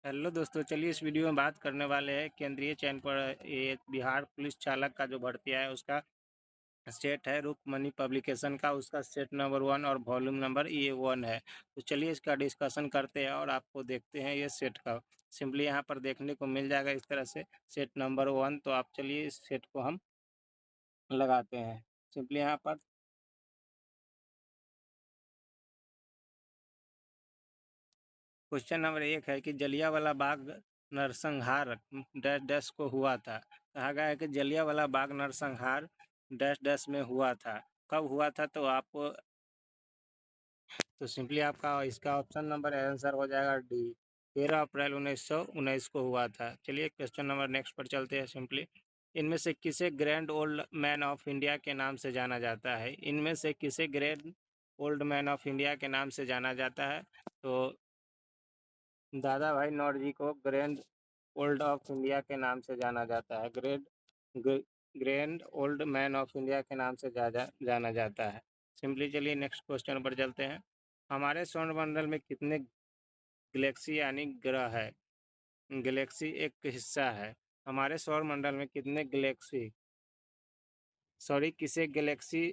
Hello दोस्तों, चलिए इस वीडियो में बात करने वाले हैं केंद्रीय चयन पर एक बिहार पुलिस चालक का जो भर्ती है उसका सेट है रुकमणी पब्लिकेशन का। उसका सेट नंबर 1 और वॉल्यूम नंबर ये 1 है। तो चलिए इसका डिस्कशन करते हैं और आपको देखते हैं ये सेट का। सिंपली यहाँ पर देखने को मिल जाएगा इस तरह से सेट नंबर 1। तो आप चलिए इस सेट को हम लगाते हैं। सिंपली यहाँ पर क्वेश्चन नंबर 1 है कि जलियांवाला बाग नरसंहार डैश डैश को हुआ था। कहा गया है कि जलियांवाला बाग नरसंहार डैश डैश में हुआ था। कब हुआ था? तो आपको सिंपली आपका इसका ऑप्शन नंबर आंसर हो जाएगा डी, 13 अप्रैल 1919 को हुआ था। चलिए क्वेश्चन नंबर नेक्स्ट पर चलते हैं। सिंपली इनमें से किसे grand old man of India के नाम से जाना जाता है? इनमें से किसे grand old man of India के नाम से जाना जाता है? तो दादा भाई नौरोजी को ग्रैंड ओल्ड ऑफ इंडिया के नाम से जाना जाता है। Grand old man of India के नाम से जाना जाता है। सिंपली चलिए नेक्स्ट क्वेश्चन पर चलते हैं। हमारे सौरमंडल में कितने गैलेक्सी यानी ग्रह है? गैलेक्सी एक हिस्सा है। हमारे सौरमंडल में कितने गैलेक्सी किसे गैलेक्सी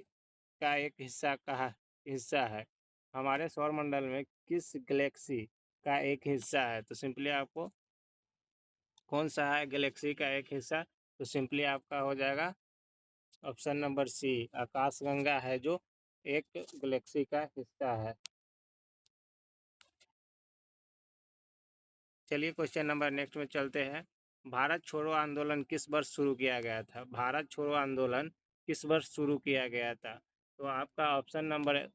का एक हिस्सा है? हमारे सौरमंडल में किस गैलेक्सी का एक हिस्सा है? तो सिंपली आपको कौन सा है गैलेक्सी का एक हिस्सा? तो सिंपली आपका हो जाएगा ऑप्शन नंबर सी, आकाशगंगा है जो एक गैलेक्सी का हिस्सा है। चलिए क्वेश्चन नंबर नेक्स्ट में चलते हैं। भारत छोड़ो आंदोलन किस वर्ष शुरू किया गया था? भारत छोड़ो आंदोलन किस वर्ष शुरू किया गया था? तो आपका ऑप्शन नंबर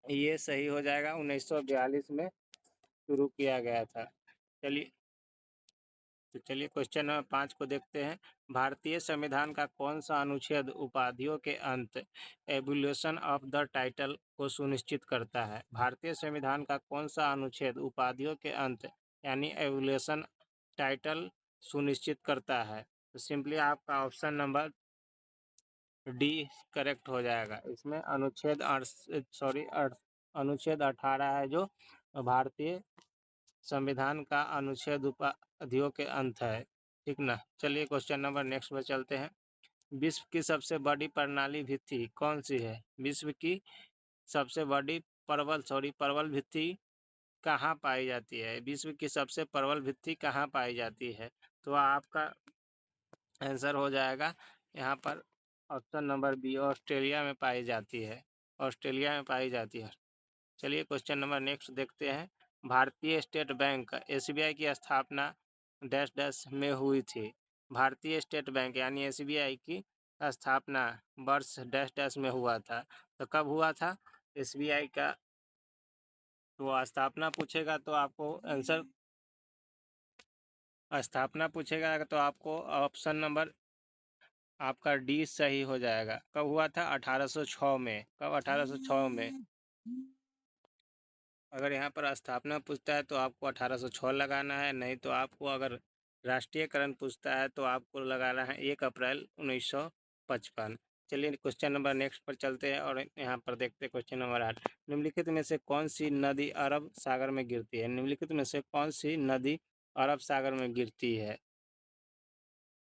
ये सही हो जाएगा, 1942 में शुरू किया गया था। चलिए क्वेश्चन नंबर 5 को देखते हैं। भारतीय संविधान का कौन सा अनुच्छेद उपाधियों के अंत एवोल्यूशन ऑफ द टाइटल को सुनिश्चित करता है? भारतीय संविधान का कौन सा अनुच्छेद उपाधियों के अंत यानी एवोल्यूशन टाइटल सुनिश्चित करता है? तो सिंपली आपका ऑप्शन नंबर डी करेक्ट हो जाएगा। इसमें अनुच्छेद 18 है जो भारतीय संविधान का अनुच्छेद उपाधियों के अंत है। ठीक ना। चलिए क्वेश्चन नंबर नेक्स्ट पर चलते हैं। विश्व की सबसे बड़ी प्रणाली भित्ति कौन सी है? विश्व की सबसे बड़ी प्रबल भित्ति कहाँ पाई जाती है? विश्व की सबसे प्रबल भित्ति कहाँ पाई जाती है? तो आपका आंसर हो जाएगा यहाँ पर ऑप्शन नंबर बी, ऑस्ट्रेलिया में पाई जाती है। ऑस्ट्रेलिया में पाई जाती है। चलिए क्वेश्चन नंबर नेक्स्ट देखते हैं। भारतीय स्टेट बैंक एसबीआई की स्थापना डैश डैश में हुई थी। भारतीय स्टेट बैंक यानी एसबीआई की स्थापना वर्ष डैश डैश में हुआ था। तो कब हुआ था एसबीआई का? तो स्थापना पूछेगा तो आपको आंसर स्थापना पूछेगा तो आपको ऑप्शन नंबर आपका डी सही हो जाएगा। कब हुआ था? 1806 में। कब? 1806 में। अगर यहाँ पर स्थापना पूछता है तो आपको 1806 लगाना है, नहीं तो आपको अगर राष्ट्रीयकरण पूछता है तो आपको लगाना है 1 अप्रैल 1955। चलिए क्वेश्चन नंबर नेक्स्ट पर चलते हैं और यहाँ पर देखते हैं क्वेश्चन नंबर 8। निम्नलिखित में से कौन सी नदी अरब सागर में गिरती है? निम्नलिखित में से कौन सी नदी अरब सागर में गिरती है?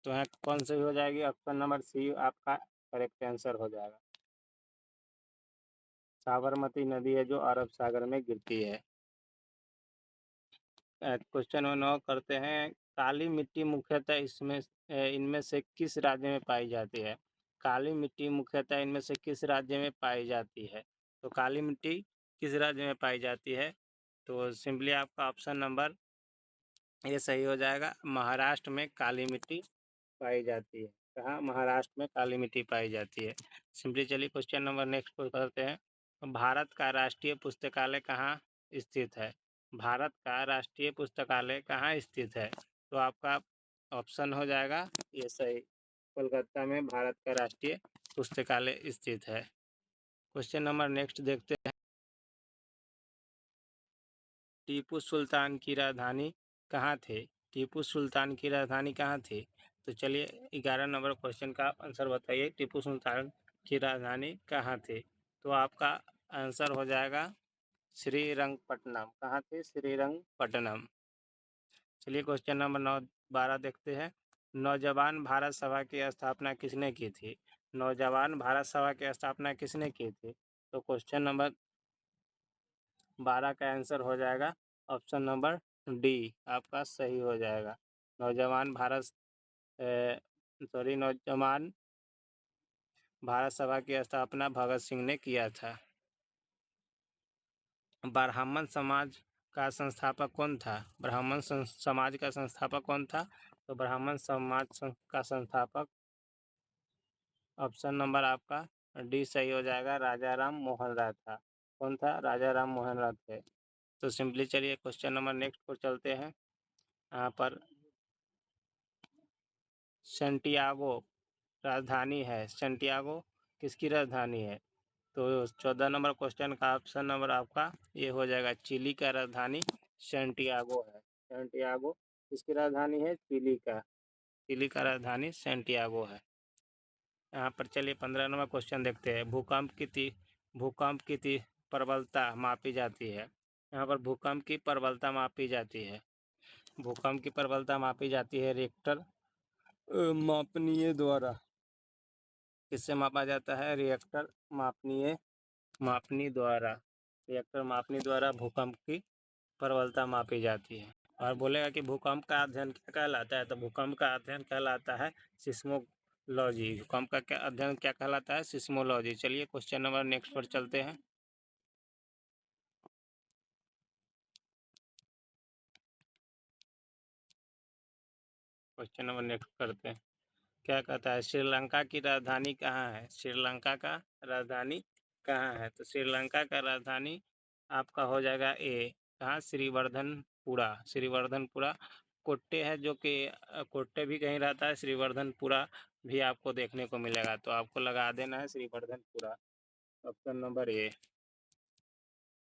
तो यहाँ कौन सी हो जाएगी? ऑप्शन नंबर सी आपका करेक्ट आंसर हो जाएगा। साबरमती नदी है जो अरब सागर में गिरती है। क्वेश्चन नंबर 9 करते हैं। काली मिट्टी मुख्यतः इनमें से किस राज्य में पाई जाती है? काली मिट्टी मुख्यतः इनमें से किस राज्य में पाई जाती है? तो काली मिट्टी किस राज्य में पाई जाती है? तो सिंपली आपका ऑप्शन नंबर ये सही हो जाएगा, महाराष्ट्र में काली मिट्टी पाई जाती है। कहाँ? महाराष्ट्र में काली मिट्टी पाई जाती है। सिंपली चलिए क्वेश्चन नंबर नेक्स्ट को करते हैं। भारत का राष्ट्रीय पुस्तकालय कहाँ स्थित है? भारत का राष्ट्रीय पुस्तकालय कहाँ स्थित है? तो आपका ऑप्शन हो जाएगा ये सही, कोलकाता में भारत का राष्ट्रीय पुस्तकालय स्थित है। क्वेश्चन नंबर नेक्स्ट देखते हैं। टीपू सुल्तान की राजधानी कहाँ थे? टीपू सुल्तान की राजधानी कहाँ थी? तो चलिए 11 नंबर क्वेश्चन का आंसर बताइए। टीपू सुल्तान की राजधानी कहाँ थी? तो आपका आंसर हो जाएगा श्रीरंगपट्टनम। कहाँ थी? श्रीरंगपट्टनम। चलिए क्वेश्चन नंबर 12 देखते हैं। नौजवान भारत सभा की स्थापना किसने की थी? नौजवान भारत सभा की स्थापना किसने की थी? तो क्वेश्चन नंबर 12 का आंसर हो जाएगा ऑप्शन नंबर डी, आपका सही हो जाएगा। नौजवान नौजवान भारत सभा की स्थापना भगत सिंह ने किया था। ब्राह्मण समाज का संस्थापक कौन था? ब्राह्मण समाज का संस्थापक कौन था? तो ब्राह्मण समाज का संस्थापक ऑप्शन नंबर आपका डी सही हो जाएगा, राजा राम मोहन राय था। कौन था? राजा राम मोहन राय थे। तो सिंपली चलिए क्वेश्चन नंबर नेक्स्ट पर चलते हैं। यहाँ पर सेंटियागो राजधानी है। सेंटियागो किसकी राजधानी है? तो 14 नंबर क्वेश्चन का ऑप्शन नंबर आपका ये हो जाएगा, चिली का राजधानी सेंटियागो है। सेंटियागो किसकी राजधानी है? चिली का राजधानी सेंटियागो है। यहाँ पर चलिए 15 नंबर क्वेश्चन देखते हैं। भूकंप की प्रबलता मापी जाती है। यहाँ पर भूकंप की प्रबलता मापी जाती है। भूकंप की प्रबलता मापी जाती है रिएक्टर मापनीय द्वारा। किससे मापा जाता है? रिएक्टर मापनी द्वारा। रिएक्टर मापनी द्वारा भूकंप की प्रबलता मापी जाती है। और बोलेगा कि भूकंप का अध्ययन क्या कहलाता है? तो भूकंप का अध्ययन कहलाता है सिस्मोलॉजी। भूकंप का क्या अध्ययन क्या कहलाता है? सिस्मोलॉजी। चलिए क्वेश्चन नंबर नेक्स्ट पर चलते हैं। क्वेश्चन नंबर नेक्स्ट करते हैं। क्या कहता है? श्रीलंका की राजधानी कहाँ है? श्रीलंका का राजधानी कहाँ है? तो श्रीलंका का राजधानी आपका हो जाएगा ए, कहाँ? श्रीवर्धनपुरा कोट्टे है, जो कि कोट्टे भी कहीं रहता है, श्रीवर्धनपुरा भी आपको देखने को मिलेगा। तो आपको लगा देना है Shrivardhanpura, option number A.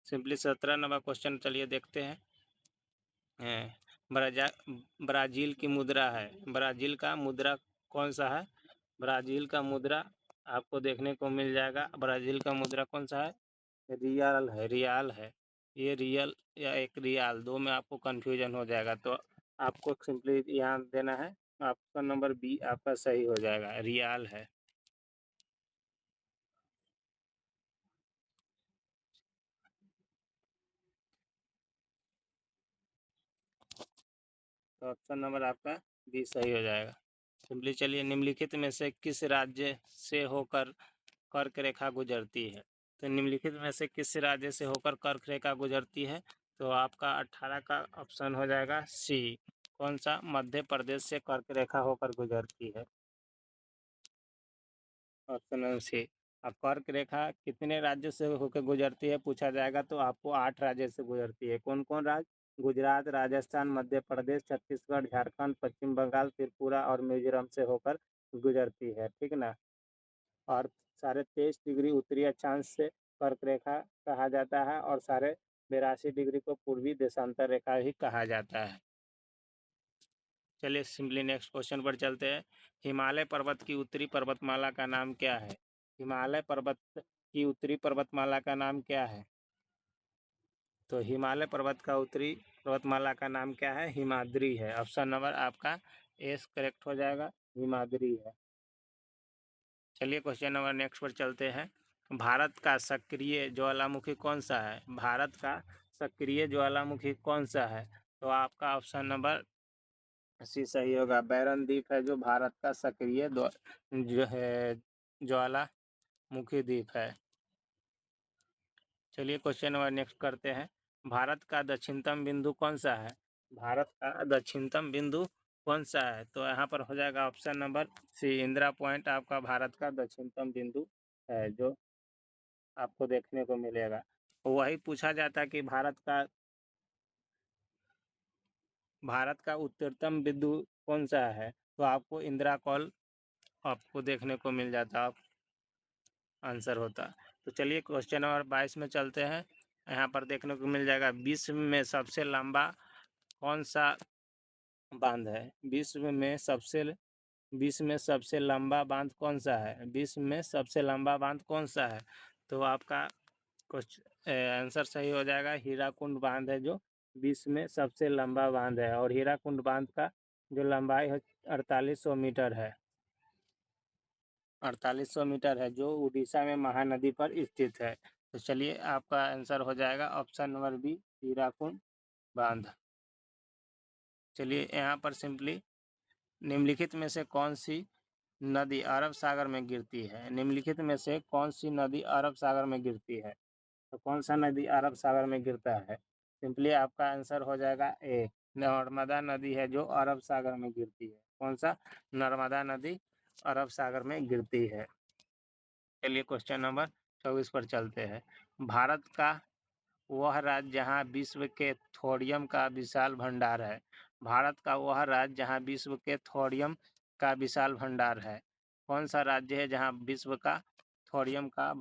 Simply 17 number question चलिए देखते हैं। ब्राज़ील की मुद्रा है। ब्राज़ील का मुद्रा कौन सा है? ब्राज़ील का मुद्रा आपको देखने को मिल जाएगा। ब्राज़ील का मुद्रा कौन सा है? रियाल है। ये रियल या एक रियाल, दो में आपको कन्फ्यूजन हो जाएगा। तो आपको सिंपली यहाँ देना है ऑप्शन नंबर बी, आपका सही हो जाएगा, रियाल है। तो ऑप्शन नंबर आपका बी सही हो जाएगा। सिंपली चलिए, निम्नलिखित में से किस राज्य से होकर कर्क रेखा गुजरती है? तो निम्नलिखित में से किस राज्य से होकर कर्क रेखा गुजरती है? तो आपका 18 का ऑप्शन हो जाएगा सी। कौन सा? मध्य प्रदेश से कर्क रेखा होकर गुजरती है, ऑप्शन नंबर सी। अब कर्क रेखा कितने राज्यों से होकर गुजरती है पूछा जाएगा, तो आपको 8 राज्य से गुजरती है। कौन कौन राज्य? गुजरात, राजस्थान, मध्य प्रदेश, छत्तीसगढ़, झारखंड, पश्चिम बंगाल, त्रिपुरा और मिजोरम से होकर गुजरती है, ठीक ना। और 23.5 डिग्री उत्तरी अक्षांश से कर्क रेखा कहा जाता है, और 82.5 डिग्री को पूर्वी देशांतर रेखा ही कहा जाता है। चलिए सिंपली नेक्स्ट क्वेश्चन पर चलते हैं। हिमालय पर्वत की उत्तरी पर्वतमाला का नाम क्या है? हिमालय पर्वत की उत्तरी पर्वतमाला का नाम क्या है? तो हिमालय पर्वत का उत्तरी पर्वतमाला का नाम क्या है? हिमाद्री है। ऑप्शन नंबर आपका एस करेक्ट हो जाएगा, हिमाद्री है। चलिए क्वेश्चन नंबर नेक्स्ट पर चलते हैं। भारत का सक्रिय ज्वालामुखी कौन सा है? भारत का सक्रिय ज्वालामुखी कौन सा है? तो आपका ऑप्शन नंबर सी सही होगा, बैरन द्वीप है जो भारत का सक्रिय जो है ज्वालामुखी द्वीप है। चलिए क्वेश्चन नंबर नेक्स्ट करते हैं। भारत का दक्षिणतम बिंदु कौन सा है? भारत का दक्षिणतम बिंदु कौन सा है? तो यहाँ पर हो जाएगा option number C, Indira point आपका भारत का दक्षिणतम बिंदु है, जो आपको देखने को मिलेगा। वही पूछा जाता कि भारत का उत्तरतम बिंदु कौन सा है, तो आपको इंदिरा कॉल आपको देखने को मिल जाता, आंसर होता। तो चलिए क्वेश्चन नंबर 22 में चलते हैं। यहाँ पर देखने को मिल जाएगा, विश्व में सबसे लंबा कौन सा बांध है? विश्व में सबसे लंबा बांध कौन सा है? विश्व में सबसे लंबा बांध कौन सा है? तो आपका कुछ आंसर सही हो जाएगा, हीराकुंड बांध है जो विश्व में सबसे लंबा बांध है और हीराकुंड बांध का जो लंबाई है 4800 मीटर है। 4800 मीटर है जो उड़ीसा में महानदी पर स्थित है। तो चलिए आपका आंसर हो जाएगा ऑप्शन नंबर बी, हीराकुंड बांध। चलिए यहाँ पर सिंपली निम्नलिखित में से कौन सी नदी अरब सागर में गिरती है? निम्नलिखित में से कौन सी नदी अरब सागर में गिरती है? तो कौन सा नदी अरब सागर में गिरता है? सिंपली आपका आंसर हो जाएगा ए, नर्मदा नदी है जो अरब सागर में गिरती है। कौन सा? नर्मदा नदी अरब सागर में गिरती है। चलिए क्वेश्चन नंबर 24 पर चलते हैं। भारत का वह राज्य जहाँ विश्व के थोरियम का विशाल भंडार है। भारत का वह राज्य जहाँ विश्व के थोरियम का विशाल भंडार है। कौन सा राज्य है जहाँ विश्व का थोरियम का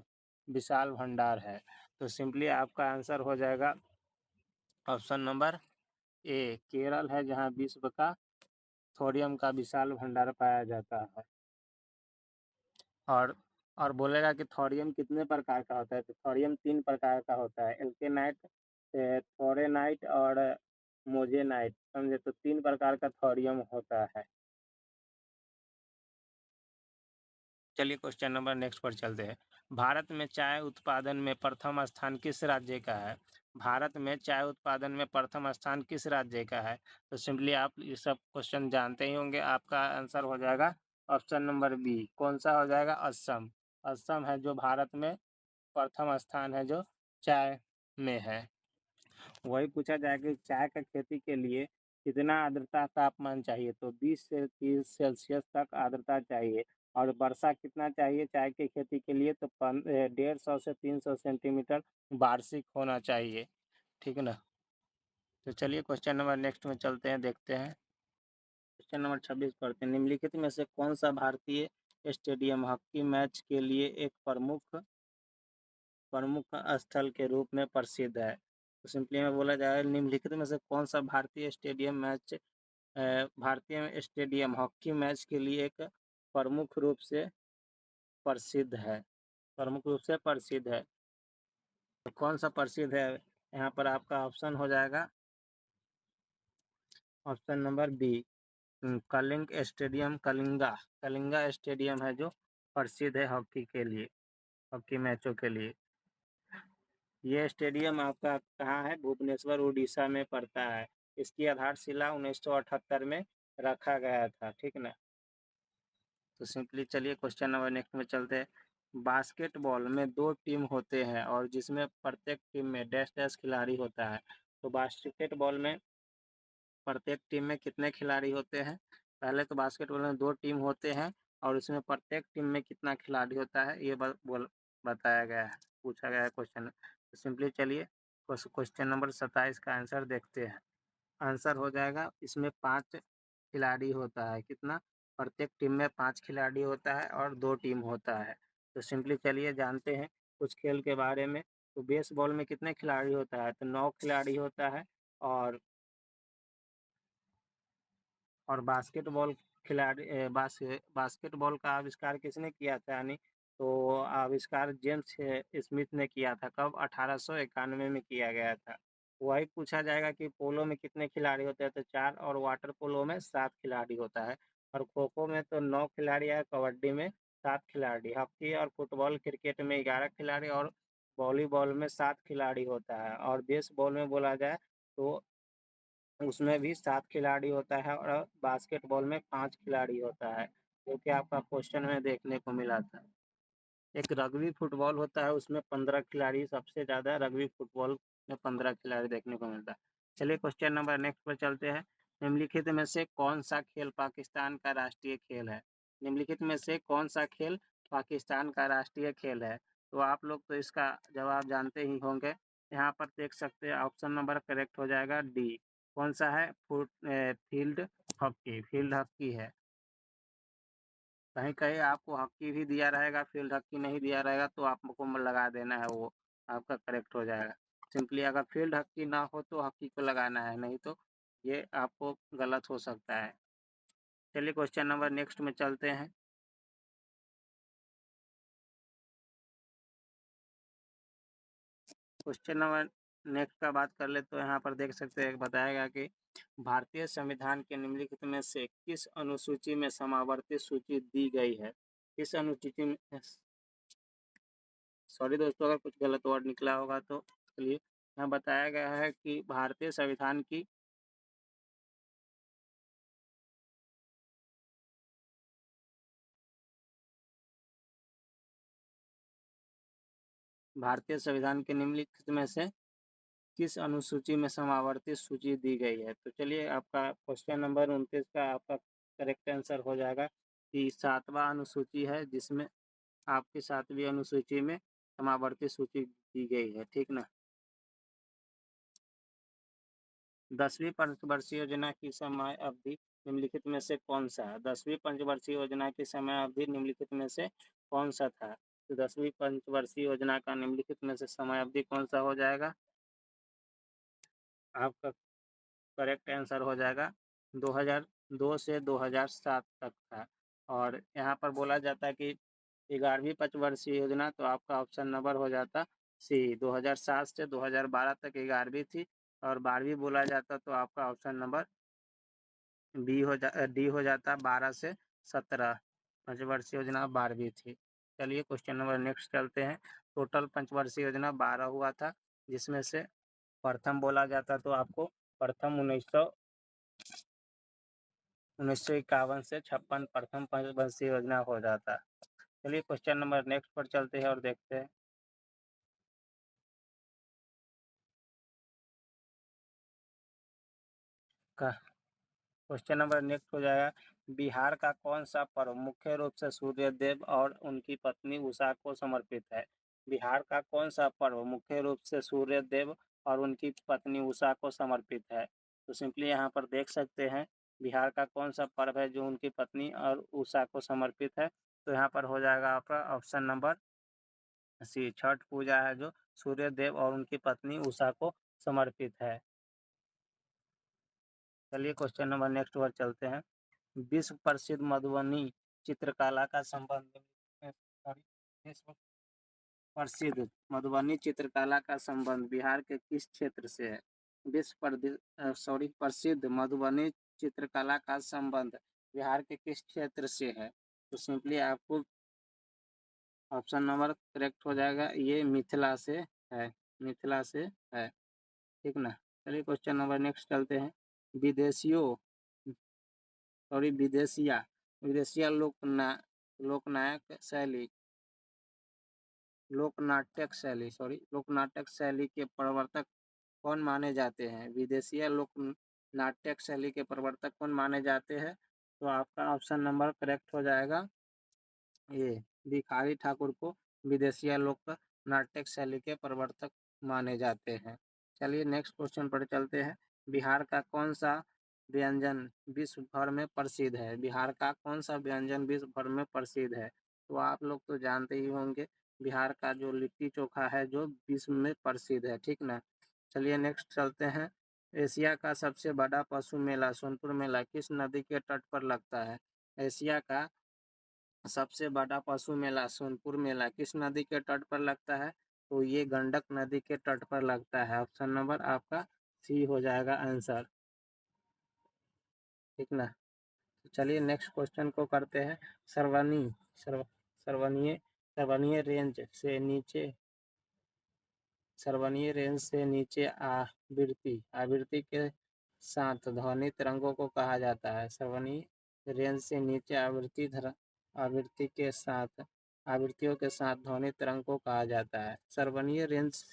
विशाल भंडार है? तो सिंपली आपका आंसर हो जाएगा ऑप्शन नंबर ए, केरल है जहाँ विश्व का थोरियम का विशाल भंडार पाया जाता है। और और बोलेगा कि थोरियम कितने प्रकार का होता है? तो थोरियम 3 प्रकार का होता है, एल्केनाइट, थोरेनाइट और मोजेनाइट। समझे? तो 3 प्रकार का थोरियम होता है। चलिए क्वेश्चन नंबर नेक्स्ट पर चलते हैं। भारत में चाय उत्पादन में प्रथम स्थान किस राज्य का है? भारत में चाय उत्पादन में प्रथम स्थान किस राज्य का है? तो सिंपली आप ये सब क्वेश्चन जानते ही होंगे। आपका आंसर हो जाएगा ऑप्शन नंबर बी। कौन सा हो जाएगा? असम। असम है जो भारत में प्रथम स्थान है जो चाय में है। वही पूछा जाए कि चाय का खेती के लिए कितना आर्द्रता तापमान चाहिए? तो 20 से 30 सेल्सियस तक आर्द्रता चाहिए। और वर्षा कितना चाहिए चाय की खेती के लिए? तो 150 से 300 सेंटीमीटर वार्षिक होना चाहिए। ठीक है ना? तो चलिए क्वेश्चन नंबर नेक्स्ट में चलते हैं, देखते हैं। क्वेश्चन नंबर 26 पढ़ते हैं। निम्नलिखित में से कौन सा भारतीय स्टेडियम हॉकी मैच के लिए एक प्रमुख स्थल के रूप में प्रसिद्ध है? तो सिंपली में बोला जाए निम्नलिखित में से कौन सा भारतीय स्टेडियम हॉकी मैच के लिए एक प्रमुख रूप से प्रसिद्ध है? प्रमुख रूप से प्रसिद्ध है। तो कौन सा प्रसिद्ध है? यहाँ पर आपका ऑप्शन हो जाएगा option number B, Kalinga stadium. Kalinga stadium है जो प्रसिद्ध है हॉकी के लिए, हॉकी मैचों के लिए। ये स्टेडियम आपका कहाँ है? भुवनेश्वर उड़ीसा में पड़ता है। इसकी आधारशिला 1978 में रखा गया था। ठीक ना? तो सिंपली चलिए क्वेश्चन नंबर नेक्स्ट में चलते हैं। बास्केटबॉल में 2 टीम होते हैं और जिसमें प्रत्येक टीम में डैश डैश खिलाड़ी होता है। तो बास्केटबॉल में प्रत्येक टीम में कितने खिलाड़ी होते हैं? पहले तो बास्केटबॉल में 2 टीम होते हैं और उसमें प्रत्येक टीम में कितना खिलाड़ी होता है ये बताया गया है, पूछा गया है क्वेश्चन। तो सिंपली चलिए क्वेश्चन नंबर 27 का आंसर देखते हैं। आंसर हो जाएगा इसमें 5 खिलाड़ी होता है। कितना? प्रत्येक टीम में 5 खिलाड़ी होता है और 2 टीम होता है। तो सिंपली चलिए जानते हैं कुछ खेल के बारे में। तो बेसबॉल में कितने खिलाड़ी होता है? तो 9 खिलाड़ी होता है। और बास्केटबॉल बास्केटबॉल का आविष्कार किसने किया था? यानी तो आविष्कार जेम्स स्मिथ ने किया था। कब? 1891 में किया गया था। वही पूछा जाएगा कि पोलो में कितने खिलाड़ी होते हैं? तो 4 और वाटर पोलो में 7 खिलाड़ी होता है। और खो खो में तो 9 खिलाड़ी है, कबड्डी में 7 खिलाड़ी, हॉकी और फुटबॉल क्रिकेट में 11 खिलाड़ी और वॉलीबॉल में 7 खिलाड़ी होता है। और बेसबॉल में बोला जाए तो उसमें भी 7 खिलाड़ी होता है और बास्केटबॉल में 5 खिलाड़ी होता है, जो कि आपका क्वेश्चन में देखने को मिला था। एक रग्बी फुटबॉल होता है, उसमें 15 खिलाड़ी, सबसे ज़्यादा रग्बी फुटबॉल में 15 खिलाड़ी देखने को मिलता है। चलिए क्वेश्चन नंबर नेक्स्ट पर चलते हैं। निम्नलिखित में से कौन सा खेल पाकिस्तान का राष्ट्रीय खेल है? निम्नलिखित में से कौन सा खेल पाकिस्तान का राष्ट्रीय खेल है? तो आप लोग तो इसका जवाब जानते ही होंगे। यहाँ पर देख सकते हैं ऑप्शन नंबर करेक्ट हो जाएगा डी। कौन सा है? Field hockey. फील्ड हॉकी है। कहीं कहीं आपको हॉकी भी दिया रहेगा, फील्ड हॉकी नहीं दिया रहेगा तो आपको लगा देना है, वो आपका करेक्ट हो जाएगा। सिंपली अगर फील्ड हॉकी ना हो तो हॉकी को लगाना है, नहीं तो ये आपको गलत हो सकता है। चलिए क्वेश्चन नंबर नेक्स्ट में चलते हैं। क्वेश्चन नंबर नेक्स्ट का बात कर ले तो यहाँ पर देख सकते हैं, बताएगा कि भारतीय संविधान के निम्नलिखित में से किस अनुसूची में समावर्ती सूची दी गई है। किस अनुसूची में, सॉरी दोस्तों अगर कुछ गलत वर्ड निकला होगा तो चलिए, यहाँ बताया गया है कि भारतीय संविधान की भारतीय संविधान के निम्नलिखित में से किस अनुसूची में समावर्ती सूची दी गई है। तो चलिए, आपका क्वेश्चन नंबर 29 का आपका करेक्ट आंसर हो जाएगा कि 7वां अनुसूची है, जिसमें आपकी 7वीं अनुसूची में समावर्ती सूची दी गई है, ठीक ना। 10वीं पंचवर्षीय योजना की समय अवधि निम्नलिखित में से कौन सा है। 10वीं पंचवर्षीय योजना की समय अवधि निम्नलिखित में से कौन सा था। तो 10वीं पंचवर्षीय योजना का निम्नलिखित में से समय अवधि कौन सा हो जाएगा। आपका करेक्ट आंसर हो जाएगा 2002 से 2007 तक था। और यहाँ पर बोला जाता है कि 11वीं पंचवर्षीय योजना, तो आपका ऑप्शन नंबर हो जाता सी, 2007 से 2012 तक 11वीं थी। और 12वीं बोला जाता तो आपका ऑप्शन नंबर डी हो जाता 12 से 17। पंचवर्षीय योजना 12वीं थी। चलिए क्वेश्चन नंबर नेक्स्ट चलते हैं। टोटल पंचवर्षीय योजना 12 हुआ था, जिसमें से प्रथम बोला जाता तो आपको प्रथम 1951 से 56 प्रथम पंचवर्षीय योजना हो जाता। चलिए क्वेश्चन नंबर नेक्स्ट पर चलते हैं और देखते हैं। क्वेश्चन नंबर नेक्स्ट हो जाएगा, बिहार का कौन सा पर्व मुख्य रूप से सूर्य देव और उनकी पत्नी उषा को समर्पित है। बिहार का कौन सा पर्व मुख्य रूप से सूर्य देव और उनकी पत्नी उषा को समर्पित है। तो सिंपली यहाँ पर देख सकते हैं, बिहार का कौन सा पर्व है जो उनकी पत्नी और उषा को समर्पित है। तो यहाँ पर हो जाएगा आपका ऑप्शन नंबर सी, छठ पूजा है जो सूर्य देव और उनकी पत्नी उषा को समर्पित है। चलिए क्वेश्चन नंबर नेक्स्ट पर चलते हैं। विश्व प्रसिद्ध मधुबनी चित्रकला का संबंध, विश्व प्रसिद्ध मधुबनी चित्रकला का संबंध बिहार के किस क्षेत्र से है। प्रसिद्ध मधुबनी चित्रकला का संबंध बिहार के किस क्षेत्र से है। तो सिंपली आपको ऑप्शन नंबर करेक्ट हो जाएगा, ये मिथिला से है, मिथिला से है, ठीक ना। चलिए क्वेश्चन नंबर नेक्स्ट चलते हैं। विदेशियों विदेशिया लोकनायक शैली लोकनाटक शैली के प्रवर्तक कौन माने जाते हैं। विदेशिया लोकनाटक शैली के प्रवर्तक कौन माने जाते हैं। तो आपका ऑप्शन नंबर करेक्ट हो जाएगा, ये भिखारी ठाकुर को विदेशिया लोक नाट्य शैली के प्रवर्तक माने जाते हैं। चलिए नेक्स्ट क्वेश्चन पर चलते हैं। बिहार का कौन सा व्यंजन विश्व भर में प्रसिद्ध है। बिहार का कौन सा व्यंजन विश्व भर में प्रसिद्ध है। तो आप लोग तो जानते ही होंगे, बिहार का जो लिट्टी चोखा है जो विश्व में प्रसिद्ध है, ठीक ना। चलिए नेक्स्ट चलते हैं। एशिया का सबसे बड़ा पशु मेला सोनपुर मेला किस नदी के तट पर लगता है। एशिया का सबसे बड़ा पशु मेला सोनपुर मेला किस नदी के तट पर लगता है। तो ये गंडक नदी के तट पर लगता है। ऑप्शन नंबर आपका सी हो जाएगा आंसर, ठीक ना। तो चलिए नेक्स्ट क्वेश्चन को करते हैं। सर्वनीय सर्व सर्वनीय सर्वनीय रेंज से नीचे सर्वनीय रेंज से नीचे आवृत्ति के साथ ध्वनि तरंगों को कहा जाता है। सर्वनीय रेंज से नीचे आवृत्ति के साथ आवृत्तियों के साथ ध्वनि तरंग को कहा जाता है। सर्वनीय रेंज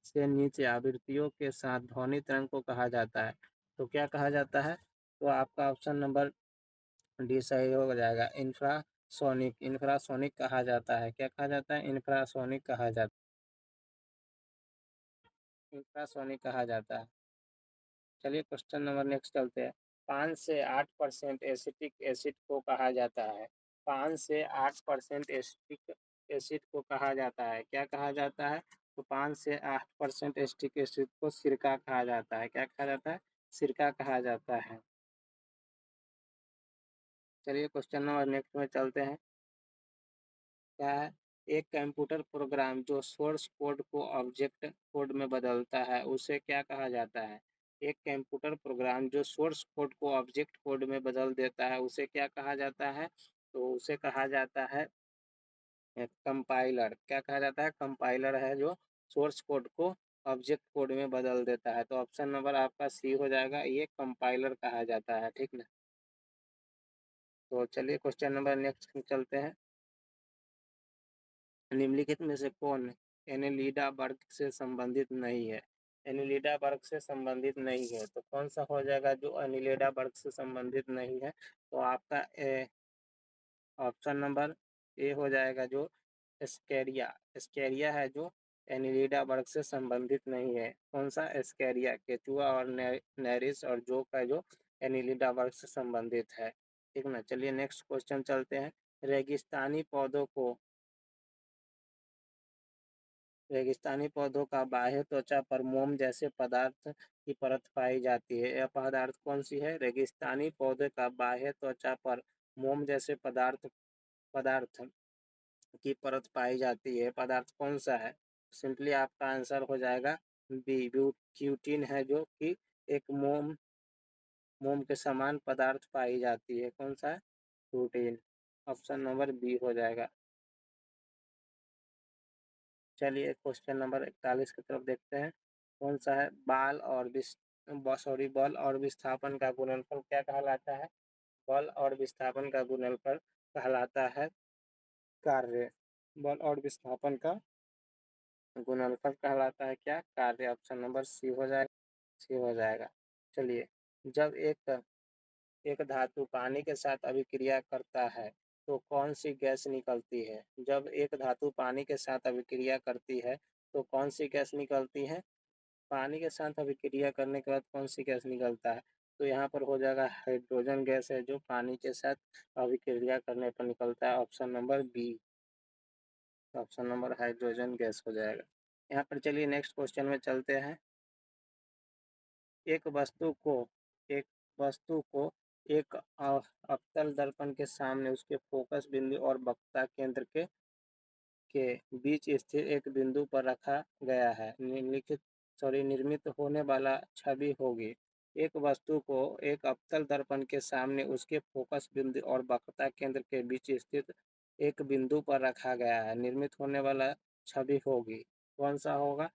से नीचे आवृत्तियों के साथ ध्वनि तरंग को कहा जाता है। तो क्या कहा जाता है। तो आपका ऑप्शन नंबर डी सही हो जाएगा, इंफ्रासोनिक कहा जाता है। क्या कहा जाता है, इंफ्रासोनिक कहा जाता है, इंफ्रासोनिक कहा जाता है। चलिए क्वेश्चन नंबर नेक्स्ट चलते हैं। 5 से 8% एसिटिक एसिड को कहा जाता है। 5 से 8% एसिटिक एसिड को कहा जाता है। क्या कहा जाता है। तो 5 से 8% एसिटिक एसिड को सिरका कहा जाता है। क्या कहा जाता है, सिरका कहा जाता है। चलिए क्वेश्चन नंबर नेक्स्ट में चलते हैं। क्या है, एक कंप्यूटर प्रोग्राम जो सोर्स कोड को ऑब्जेक्ट कोड में बदलता है उसे क्या कहा जाता है? एक कंप्यूटर प्रोग्राम जो सोर्स कोड को ऑब्जेक्ट कोड में बदल देता है उसे क्या कहा जाता है? तो उसे कहा जाता है कंपाइलर। क्या कहा जाता है? कंपाइलर है जो सोर्स कोड को ऑब्जेक्ट कोड में बदल देता है। तो ऑप्शन नंबर आपका सी हो जाएगा, ये कंपाइलर कहा जाता है। ठीक ना? तो चलिए क्वेश्चन नंबर नेक्स्ट चलते हैं। निम्नलिखित में से कौन एनेलिडा वर्ग से संबंधित नहीं है? एनिलिडा वर्ग से संबंधित नहीं है तो कौन सा हो जाएगा जो एनिलिडा वर्ग से संबंधित नहीं है? तो आपका ऑप्शन नंबर ए हो जाएगा जो एस्केरिया। एस्केरिया है जो एनिलिडा वर्ग से संबंधित नहीं है। कौन सा? एस्केरिया। केचुआ और नेरिस और जोक है जो एनिलिडा वर्ग से संबंधित है। ठीक ना? चलिए नेक्स्ट क्वेश्चन चलते हैं। रेगिस्तानी पौधों का बाह्य त्वचा पर मोम जैसे पदार्थ की परत पाई जाती है। यह पदार्थ कौन सी है? रेगिस्तानी पौधे का बाह्य त्वचा पर मोम जैसे पदार्थ पदार्थ की परत पाई जाती है। पदार्थ कौन सा है? सिंपली आपका आंसर हो जाएगा बी, क्यूटिन है जो कि एक मोम मोम के समान पदार्थ पाई जाती है। कौन सा है? क्यूटिन। ऑप्शन नंबर बी हो जाएगा। चलिए क्वेश्चन नंबर 41 की तरफ देखते हैं। कौन सा है? बल और विस्थापन का गुणनफल क्या कहलाता है? बल और विस्थापन का गुणनफल कहलाता है कार्य। बल और विस्थापन का गुणनफल कहलाता है क्या? कार्य। ऑप्शन नंबर सी हो जाएगा। सी हो जाएगा। चलिए, जब एक धातु पानी के साथ अभिक्रिया करता है तो कौन सी गैस निकलती है? जब एक धातु पानी के साथ अभिक्रिया करती है तो कौन सी गैस निकलती है? पानी के साथ अभिक्रिया करने के बाद कौन सी गैस निकलता है? तो यहाँ पर हो जाएगा हाइड्रोजन गैस है जो पानी के साथ अभिक्रिया करने पर निकलता है। Option number B. Option number hydrogen gas हो जाएगा। यहाँ पर चलिए नेक्स्ट क्वेश्चन में चलते हैं। एक वस्तु को एक वस्तु को एक अवतल दर्पण के सामने उसके फोकस बिंदु और वक्रता केंद्र के बीच स्थित एक बिंदु पर रखा गया है। निर्मित होने वाला छवि होगी। एक वस्तु को एक अवतल दर्पण के सामने उसके फोकस बिंदु और वक्रता केंद्र के बीच स्थित एक बिंदु पर रखा गया है। निर्मित होने वाला छवि होगी। कौन सा होगा?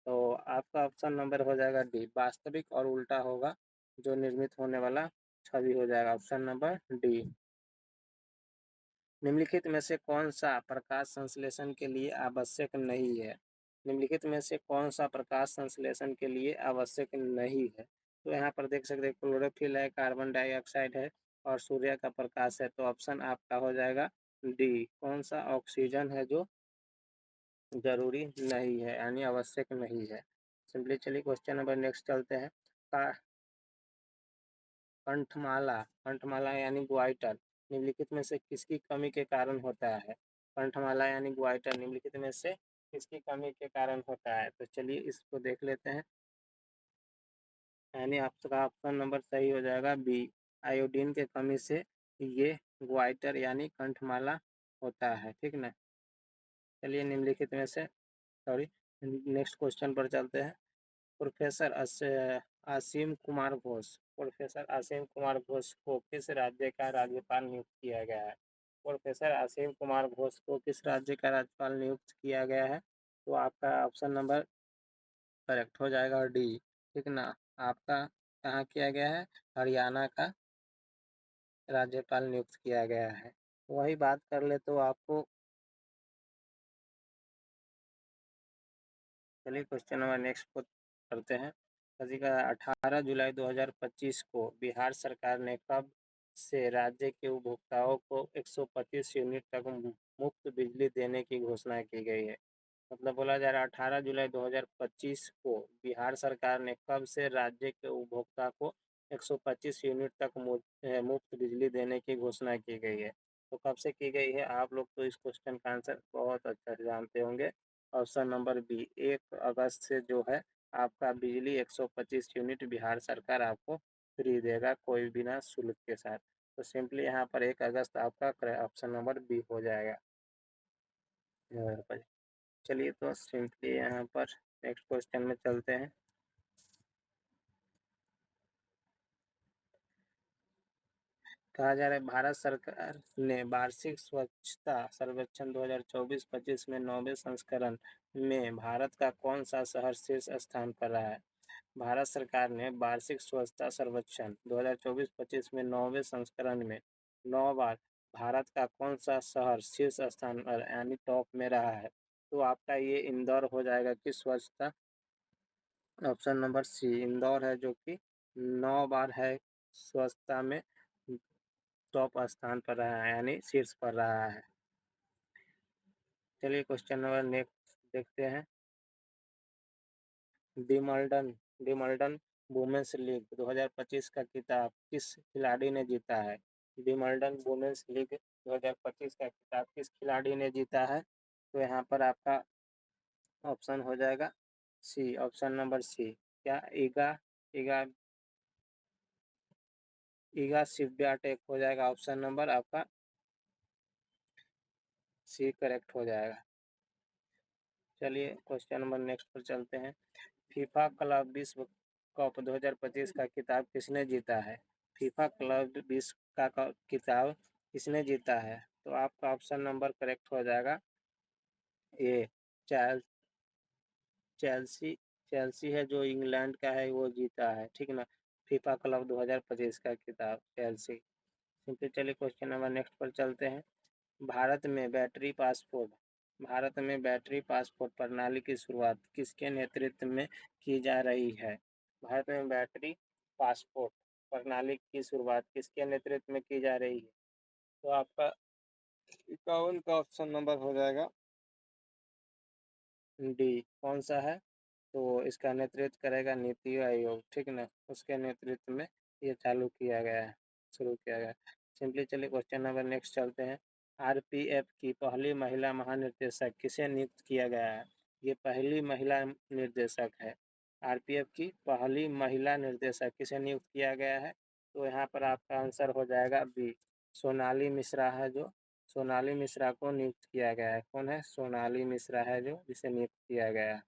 तो आपका ऑप्शन नंबर हो जाएगा डी, वास्तविक और उल्टा होगा जो निर्मित होने वाला छवि हो जाएगा। Option number D. निम्नलिखित में से कौन सा प्रकाश संश्लेषण के लिए आवश्यक नहीं है? निम्नलिखित में से कौन सा प्रकाश संश्लेषण के लिए आवश्यक नहीं है? तो यहाँ पर देख सकते हैं क्लोरोफिल है, कार्बन डाइऑक्साइड है और सूर्य का प्रकाश है। तो ऑप्शन आपका हो जाएगा डी। कौन सा? ऑक्सीजन है जो जरूरी नहीं है यानी आवश्यक नहीं है। सिंपली चलिए क्वेश्चन नंबर नेक्स्ट चलते हैं। कंठमाला यानी ग्वाइटर निम्नलिखित में से किसकी कमी के कारण होता है? कंठमाला यानी ग्वाइटर निम्नलिखित में से किसकी कमी के कारण होता है? तो चलिए इसको देख लेते हैं। यानी आपका ऑप्शन नंबर सही हो जाएगा बी, आयोडीन के कमी से ये ग्वाइटर यानी कंठमाला होता है। ठीक ना? चलिए निम्नलिखित में से नेक्स्ट क्वेश्चन पर चलते हैं। प्रोफेसर असीम कुमार घोष प्रोफेसर असीम कुमार घोष को किस राज्य का राज्यपाल नियुक्त किया गया है? प्रोफेसर असीम कुमार घोष को किस राज्य का राज्यपाल नियुक्त किया गया है? तो आपका ऑप्शन नंबर करेक्ट हो जाएगा डी। ठीक ना? आपका कहाँ किया गया है? हरियाणा का राज्यपाल नियुक्त किया गया है। वही बात कर ले तो आपको चलिए क्वेश्चन नंबर नेक्स्ट को करते हैं। सभी का 18 जुलाई 2025 को बिहार सरकार ने कब से राज्य के उपभोक्ताओं को 125 यूनिट तक मुफ्त बिजली देने की घोषणा की गई है? मतलब बोला जा रहा है 18 जुलाई 2025 को बिहार सरकार ने कब से राज्य के उपभोक्ता को 125 यूनिट तक मुफ्त बिजली देने की घोषणा की गई है? तो कब से की गई है? आप लोग तो इस क्वेश्चन का आंसर बहुत अच्छा से जानते होंगे। ऑप्शन नंबर बी, 1 अगस्त से जो है आपका बिजली 125 यूनिट बिहार सरकार आपको फ्री देगा कोई बिना शुल्क के साथ। तो सिंपली यहाँ पर 1 अगस्त आपका ऑप्शन नंबर बी हो जाएगा। 2025। चलिए तो सिंपली यहाँ पर नेक्स्ट क्वेश्चन में चलते हैं। कहा जा रहा है भारत सरकार ने वार्षिक स्वच्छता सर्वेक्षण 2024-25 में 9वें संस्करण में भारत का कौन सा शहर शीर्ष स्थान पर रहा है। भारत सरकार ने वार्षिक स्वच्छता सर्वेक्षण 2024-25 में 9वें संस्करण में 9 बार भारत का कौन सा शहर शीर्ष स्थान पर यानी टॉप में रहा है। तो आपका ये इंदौर हो जाएगा कि स्वच्छता, ऑप्शन नंबर सी इंदौर है, जो कि 9 बार है स्वच्छता में टॉप स्थान पर रहा है यानी शीर्ष पर रहा है। चलिए क्वेश्चन नंबर नेक्स्ट देखते हैं। विंबलडन विंबलडन वुमेन्स लीग 2025 का खिताब किस खिलाड़ी ने जीता है। विंबलडन वुमेन्स लीग 2025 का खिताब किस खिलाड़ी ने जीता है। तो यहाँ पर आपका ऑप्शन हो जाएगा सी, ऑप्शन नंबर सी। क्या ईगा ईगा ईगा स्वियाटेक हो जाएगा। ऑप्शन नंबर आपका सी करेक्ट हो जाएगा। चलिए क्वेश्चन नंबर नेक्स्ट पर चलते हैं। फीफा क्लब विश्व कप 2025 का खिताब किसने जीता है। फीफा क्लब विश्व का खिताब किसने जीता है। तो आपका ऑप्शन नंबर करेक्ट हो जाएगा ए, चेल चेल्सी चेल्सी है जो इंग्लैंड का है, वो जीता है, ठीक ना। फीफा क्लब 2025 का खिताब चेल्सी। सिंपली चलिए क्वेश्चन नंबर नेक्स्ट पर चलते हैं। भारत में बैटरी पासपोर्ट प्रणाली की शुरुआत किसके नेतृत्व में की जा रही है। भारत में बैटरी पासपोर्ट प्रणाली की शुरुआत किसके नेतृत्व में की जा रही है। तो आपका 51 का ऑप्शन नंबर हो जाएगा डी। कौन सा है। तो इसका नेतृत्व करेगा नीति आयोग, ठीक ना, उसके नेतृत्व में ये चालू किया गया है, शुरू किया गया है। सिंपली चलिए क्वेश्चन नंबर नेक्स्ट चलते हैं। आरपीएफ की पहली महिला महानिर्देशक किसे नियुक्त किया गया है। ये पहली महिला निर्देशक है। आरपीएफ की पहली महिला निर्देशक किसे नियुक्त किया गया है। तो यहाँ पर आपका आंसर हो जाएगा बी, सोनाली मिश्रा है, जो सोनाली मिश्रा को नियुक्त किया गया है। कौन है, सोनाली मिश्रा है जो जिसे नियुक्त किया गया है।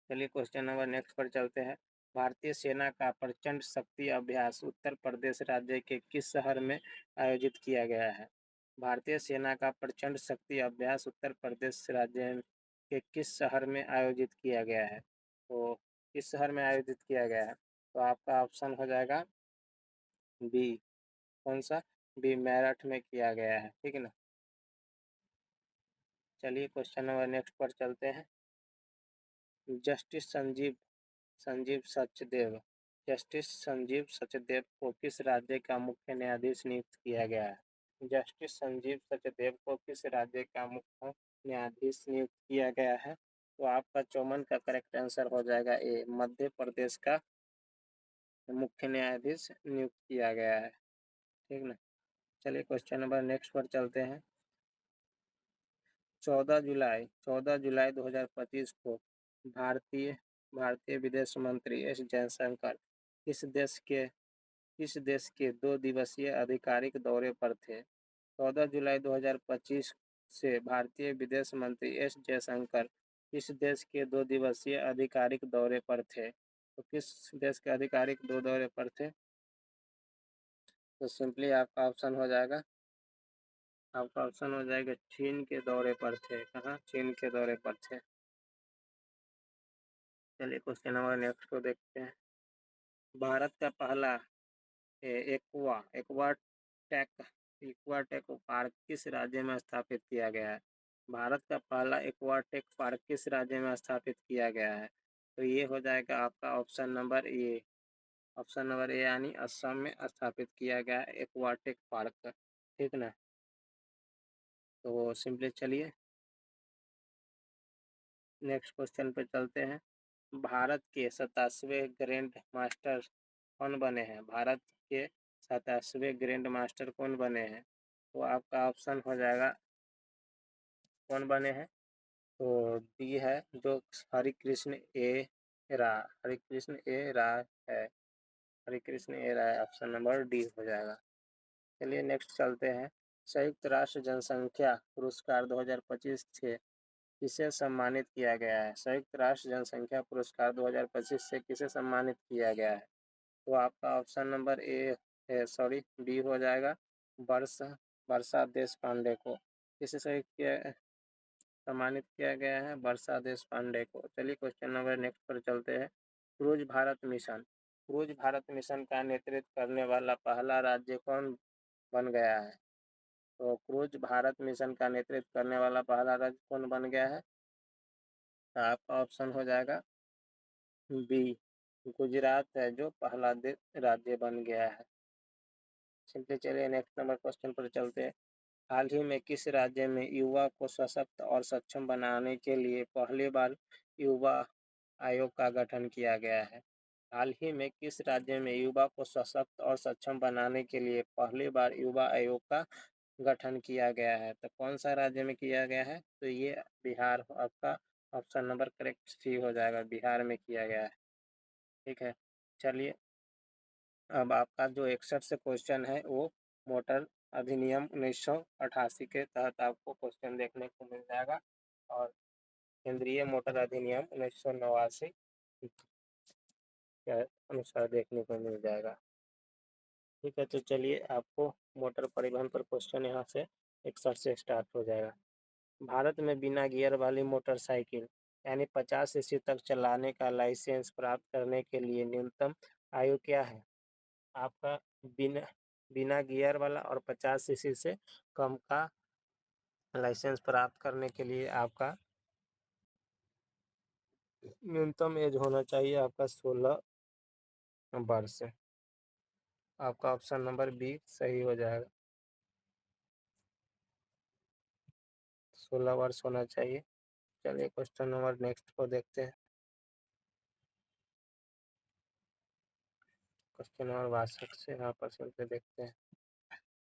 चलिए क्वेश्चन नंबर नेक्स्ट पर चलते हैं। भारतीय सेना का प्रचंड शक्ति अभ्यास उत्तर प्रदेश राज्य के किस शहर में आयोजित किया गया है। भारतीय सेना का प्रचंड शक्ति अभ्यास उत्तर प्रदेश राज्य के किस शहर में आयोजित किया गया है। तो किस शहर में आयोजित किया गया है। तो आपका ऑप्शन हो जाएगा बी। कौन सा, बी, मेरठ में किया गया है, ठीक है ना। चलिए क्वेश्चन नंबर नेक्स्ट पर चलते हैं। जस्टिस संजीव सचदेव जस्टिस संजीव सचदेव को किस राज्य का मुख्य न्यायाधीश नियुक्त किया गया है। जस्टिस संजीव सचदेव को किस राज्य का मुख्य न्यायाधीश नियुक्त किया गया है। तो आपका 54 का करेक्ट आंसर हो जाएगा ए, मध्य प्रदेश का मुख्य न्यायाधीश नियुक्त किया गया है, ठीक ना। चलिए क्वेश्चन नंबर नेक्स्ट पर चलते हैं। 14 जुलाई 2025 को भारतीय भारतीय विदेश मंत्री एस जयशंकर किस देश के 2 दिवसीय आधिकारिक दौरे पर थे। 14 जुलाई 2025 से भारतीय विदेश मंत्री एस जयशंकर किस देश के 2 दिवसीय आधिकारिक दौरे पर थे। तो किस देश के आधिकारिक 2 दौरे पर थे। तो सिंपली आपका ऑप्शन हो जाएगा चीन के दौरे पर थे। कहाँ, चीन के दौरे पर थे। चलिए क्वेश्चन नंबर नेक्स्ट को देखते हैं। भारत का पहला एक्वाटेक पार्क किस राज्य में स्थापित किया गया है। भारत का पहला एक्वाटेक पार्क किस राज्य में स्थापित किया गया है। तो ये हो जाएगा आपका ऑप्शन नंबर ए, यानी असम में स्थापित किया गया एक्वाटेक पार्क, ठीक ना। तो सिंपली चलिए नेक्स्ट क्वेश्चन पे चलते हैं। भारत के 27वें ग्रैंड मास्टर कौन बने हैं। भारत के 27वें ग्रैंड मास्टर कौन बने हैं। तो आपका ऑप्शन हो जाएगा कौन बने हैं। तो डी है, जो हरिकृष्ण ए राय है। हरिकृष्ण ए राय, ऑप्शन नंबर डी हो जाएगा। चलिए नेक्स्ट चलते हैं। संयुक्त राष्ट्र जनसंख्या पुरस्कार 2025 से किसे सम्मानित किया गया है? संयुक्त राष्ट्र जनसंख्या पुरस्कार 2025 से किसे सम्मानित किया गया है? तो आपका ऑप्शन नंबर बी हो जाएगा, वर्षा वर्षा देश पांडे को। किसे सम्मानित किया गया है? वर्षा देश पांडे को। चलिए क्वेश्चन नंबर नेक्स्ट पर चलते हैं। Cruise Bharat mission, cruise Bharat mission का नेतृत्व करने वाला पहला राज्य कौन बन गया है? तो क्रूज भारत मिशन का नेतृत्व करने वाला पहला राज्य कौन बन गया है? तो आपका ऑप्शन हो जाएगा बी, गुजरात है जो पहला राज्य बन गया है। चलिए नेक्स्ट नंबर क्वेश्चन पर चलते हैं। हाल ही में किस राज्य में युवा को सशक्त और सक्षम बनाने के लिए पहली बार युवा आयोग का गठन किया गया है? हाल ही में किस राज्य में युवा को सशक्त और सक्षम बनाने के लिए पहली बार युवा आयोग का गठन किया गया है? तो कौन सा राज्य में किया गया है? तो ये बिहार, आपका ऑप्शन नंबर करेक्ट सी हो जाएगा, बिहार में किया गया है। ठीक है, चलिए अब आपका जो 61 से क्वेश्चन है वो मोटर अधिनियम 1988 के तहत आपको क्वेश्चन देखने को मिल जाएगा और केंद्रीय मोटर अधिनियम 1989 के अनुसार देखने को मिल जाएगा। ठीक है, तो चलिए आपको मोटर परिवहन पर क्वेश्चन यहाँ से 61 से स्टार्ट हो जाएगा। भारत में बिना गियर वाली मोटरसाइकिल यानी 50 सीसी तक चलाने का लाइसेंस प्राप्त करने के लिए न्यूनतम आयु क्या है? आपका बिना बिना गियर वाला और 50 सीसी से कम का लाइसेंस प्राप्त करने के लिए आपका न्यूनतम एज होना चाहिए आपका 16 वर्ष। आपका ऑप्शन नंबर बी सही हो जाएगा, 16 वर्ष होना चाहिए। चलिए क्वेश्चन नंबर नेक्स्ट को देखते हैं। क्वेश्चन नंबर 62 से यहाँ पर चलते देखते हैं।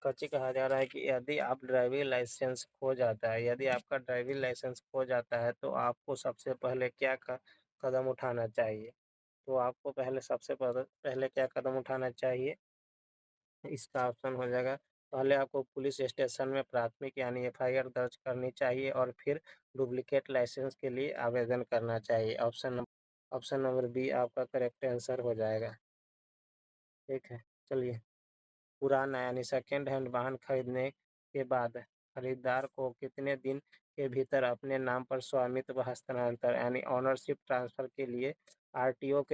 कच्ची कहा जा रहा है कि यदि आप ड्राइविंग लाइसेंस खो जाता है, यदि आपका ड्राइविंग लाइसेंस खो जाता है तो आपको सबसे पहले क्या कदम उठाना चाहिए? तो आपको सबसे पहले क्या कदम उठाना चाहिए? इसका ऑप्शन हो जाएगा, पहले आपको पुलिस स्टेशन में प्राथमिक यानी एफआईआर दर्ज करनी चाहिए और फिर डुप्लीकेट लाइसेंस के लिए आवेदन करना चाहिए। ऑप्शन नंबर बी आपका करेक्ट आंसर हो जाएगा। ठीक है, चलिए पुराना यानी सेकेंड हैंड वाहन खरीदने के बाद खरीदार को कितने दिन के भीतर अपने नाम पर स्वामित्व हस्तांतरण यानी ऑनरशिप ट्रांसफर के लिए आरटीओ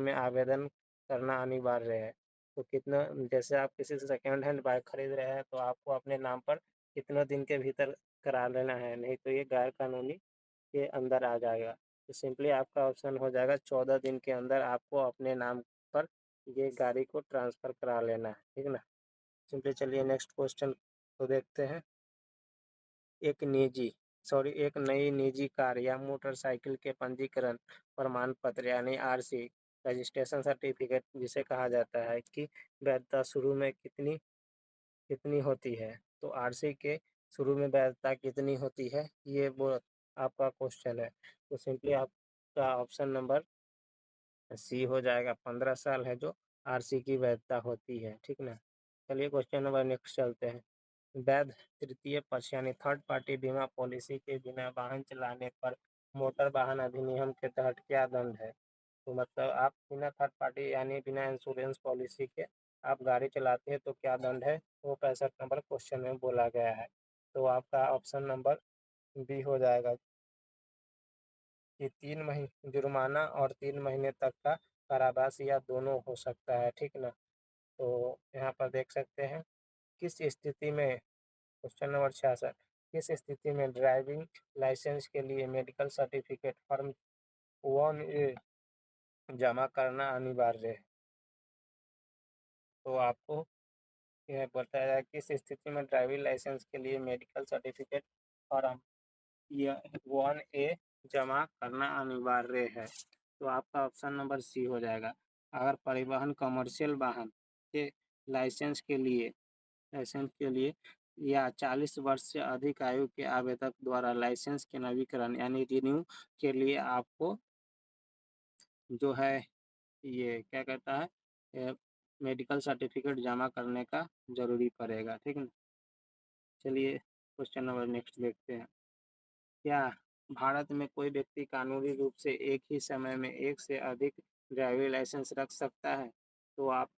में आवेदन करना अनिवार्य है? तो कितना, जैसे आप किसी से सेकेंड हैंड बाइक खरीद रहे हैं तो आपको अपने नाम पर कितने दिन के भीतर करा लेना है, नहीं तो ये गैर कानूनी के अंदर आ जाएगा। तो सिंपली आपका ऑप्शन हो जाएगा 14 दिन के अंदर आपको अपने नाम पर ये गाड़ी को ट्रांसफ़र करा लेना है। ठीक है ना, सिंपली चलिए नेक्स्ट क्वेश्चन को देखते हैं। एक नई निजी कार या मोटरसाइकिल के पंजीकरण प्रमाण पत्र यानी आरसी रजिस्ट्रेशन सर्टिफिकेट जिसे कहा जाता है कि वैधता शुरू में कितनी कितनी होती है? तो आरसी के शुरू में वैधता कितनी होती है, ये वो आपका क्वेश्चन है। तो सिंपली आपका ऑप्शन नंबर सी हो जाएगा, 15 साल है जो आरसी की वैधता होती है। ठीक ना, चलिए क्वेश्चन नंबर नेक्स्ट चलते हैं। वैध तृतीय पक्ष यानी थर्ड पार्टी बीमा पॉलिसी के बिना वाहन चलाने पर मोटर वाहन अधिनियम के तहत क्या दंड है? तो मतलब आप बिना थर्ड पार्टी यानी बिना इंश्योरेंस पॉलिसी के आप गाड़ी चलाते हैं तो क्या दंड है, वो 65 नंबर क्वेश्चन में बोला गया है। तो आपका ऑप्शन नंबर बी हो जाएगा कि 3 महीने जुर्माना और 3 महीने तक का कारावास या दोनों हो सकता है। ठीक ना, तो यहाँ पर देख सकते हैं किस स्थिति में, क्वेश्चन नंबर 66, किस स्थिति में ड्राइविंग लाइसेंस के लिए मेडिकल सर्टिफिकेट फॉर्म 1A जमा करना अनिवार्य है? तो आपको यह बताया जाए किस स्थिति में ड्राइविंग लाइसेंस के लिए मेडिकल सर्टिफिकेट फॉर्म 1A जमा करना अनिवार्य है? तो आपका ऑप्शन नंबर सी हो जाएगा। अगर परिवहन कमर्शियल वाहन के लाइसेंस के लिए या 40 वर्ष से अधिक आयु के आवेदक द्वारा लाइसेंस के नवीकरण यानी रिन्यू के लिए आपको जो है ये क्या कहता है, मेडिकल सर्टिफिकेट जमा करने का ज़रूरी पड़ेगा। ठीक है ना, चलिए क्वेश्चन नंबर नेक्स्ट देखते हैं। क्या भारत में कोई व्यक्ति कानूनी रूप से एक ही समय में एक से अधिक ड्राइविंग लाइसेंस रख सकता है? तो आप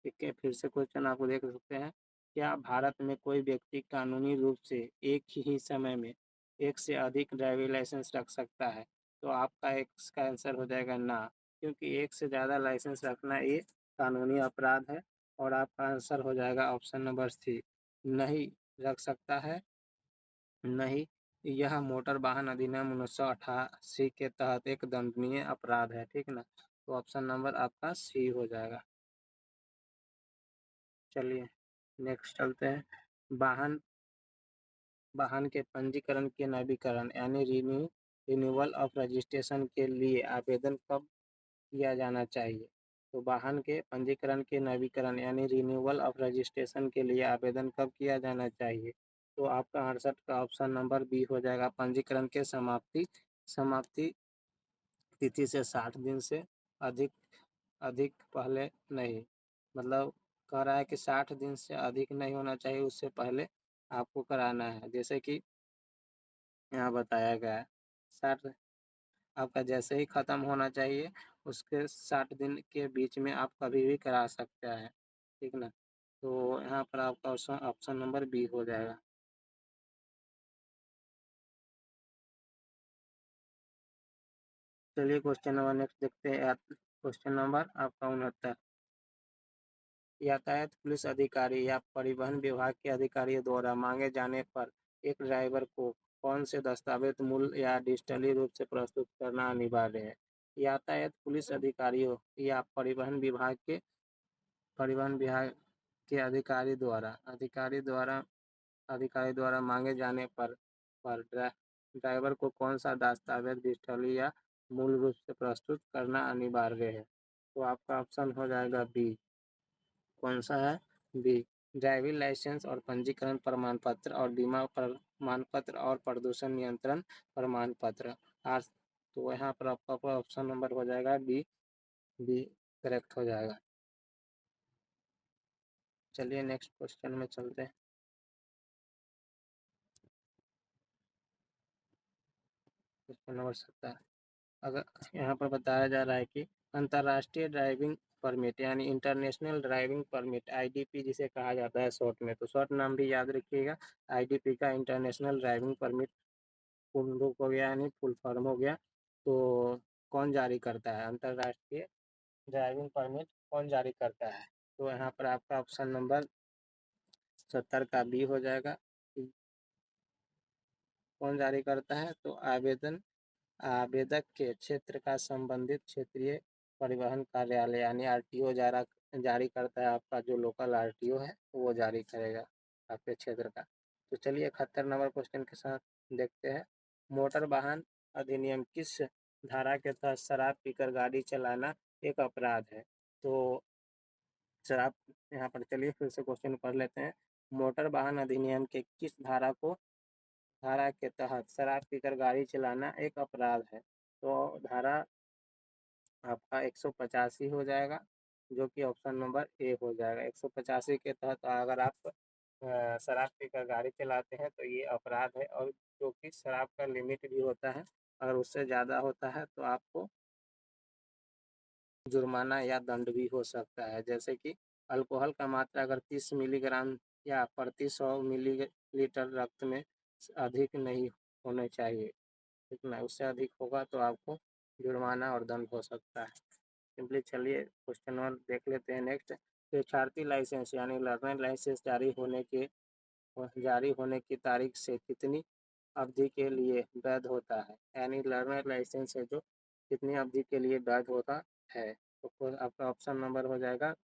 ठीक है, फिर से क्वेश्चन आपको देख सकते हैं। क्या भारत में कोई व्यक्ति कानूनी रूप से एक ही समय में एक से अधिक ड्राइविंग लाइसेंस रख सकता है? तो आपका इसका आंसर हो जाएगा ना, क्योंकि एक से ज़्यादा लाइसेंस रखना ये कानूनी अपराध है। और आपका आंसर हो जाएगा ऑप्शन नंबर सी, नहीं रख सकता है। नहीं, यह मोटर वाहन अधिनियम 1988 के तहत एक दंडनीय अपराध है, ठीक ना। तो ऑप्शन नंबर आपका सी हो जाएगा। चलिए नेक्स्ट चलते हैं। वाहन वाहन के पंजीकरण के नवीकरण यानी रिन्यूअल ऑफ रजिस्ट्रेशन के लिए आवेदन कब किया जाना चाहिए? तो वाहन के पंजीकरण के नवीकरण यानी रिन्यूअल ऑफ रजिस्ट्रेशन के लिए आवेदन कब किया जाना चाहिए? तो आपका 68 का ऑप्शन नंबर बी हो जाएगा, पंजीकरण के समाप्ति समाप्ति तिथि से 60 दिन से अधिक अधिक पहले नहीं। मतलब कह रहा है कि 60 दिन से अधिक नहीं होना चाहिए, उससे पहले आपको कराना है। जैसे कि यहाँ बताया गया है 60 आपका जैसे ही ख़त्म होना चाहिए, उसके 60 दिन के बीच में आप कभी भी करा सकते हैं, ठीक ना। तो यहाँ पर आपका ऑप्शन ऑप्शन नंबर बी हो जाएगा। चलिए क्वेश्चन नंबर नेक्स्ट देखते हैं। क्वेश्चन नंबर आपका 69। यातायात पुलिस अधिकारी या परिवहन विभाग के अधिकारियों द्वारा मांगे जाने पर एक ड्राइवर को कौन से दस्तावेज मूल या डिजिटली रूप से प्रस्तुत करना अनिवार्य है? यातायात पुलिस अधिकारियों या परिवहन विभाग के अधिकारी द्वारा मांगे जाने पर ड्राइवर को कौन सा दस्तावेज डिजिटली या मूल रूप से प्रस्तुत करना अनिवार्य है? तो आपका ऑप्शन हो जाएगा बी। कौन सा है? बी। ड्राइविंग लाइसेंस और पंजीकरण प्रमाण पत्र और बीमा प्रमाण पत्र और प्रदूषण नियंत्रण प्रमाण पत्र। आर तो यहाँ पर आपका ऑप्शन नंबर हो जाएगा बी। बी करेक्ट हो जाएगा। चलिए नेक्स्ट क्वेश्चन में चलते हैं। Question number 70। अगर यहाँ पर बताया जा रहा है कि अंतर्राष्ट्रीय ड्राइविंग परमिट यानी इंटरनेशनल ड्राइविंग परमिट आईडीपी जिसे कहा जाता है शॉर्ट में, तो शॉर्ट नाम भी याद रखिएगा। आईडीपी का इंटरनेशनल ड्राइविंग परमिट फुल रूप हो गया यानी फुल फॉर्म हो गया। तो कौन जारी करता है अंतर्राष्ट्रीय ड्राइविंग परमिट, कौन जारी करता है? तो यहाँ पर आपका ऑप्शन नंबर 70 का बी हो जाएगा। कौन जारी करता है? तो आवेदक के क्षेत्र का संबंधित क्षेत्रीय परिवहन कार्यालय यानी आरटीओ जारी करता है। आपका जो लोकल आरटीओ है वो जारी करेगा आपके क्षेत्र का। तो चलिए 71 नंबर क्वेश्चन के साथ देखते हैं। मोटर वाहन अधिनियम किस धारा के तहत शराब पीकर गाड़ी चलाना एक अपराध है? तो शराब यहाँ पर चलिए फिर से क्वेश्चन पढ़ लेते हैं। मोटर वाहन अधिनियम के किस धारा के तहत शराब पीकर गाड़ी चलाना एक अपराध है? तो धारा आपका 185 हो जाएगा, जो कि ऑप्शन नंबर ए हो जाएगा। 185 के तहत अगर आप शराब पीकर गाड़ी चलाते हैं तो ये अपराध है, और जो कि शराब का लिमिट भी होता है, अगर उससे ज़्यादा होता है तो आपको जुर्माना या दंड भी हो सकता है। जैसे कि अल्कोहल का मात्रा अगर 30 मिलीग्राम या प्रति 100 मिलीलीटर रक्त में अधिक नहीं होने चाहिए, इतना उससे अधिक होगा तो आपको जुर्माना और दंड हो सकता है। सिंपली चलिए क्वेश्चन नंबर देख लेते हैं नेक्स्ट। शिक्षार्थी लाइसेंस यानी लर्नर लाइसेंस जारी होने की तारीख से कितनी अवधि के लिए वैध होता है? यानी लर्नर लाइसेंस है जो कितनी अवधि के लिए वैध होता है? तो आपका ऑप्शन नंबर हो जाएगा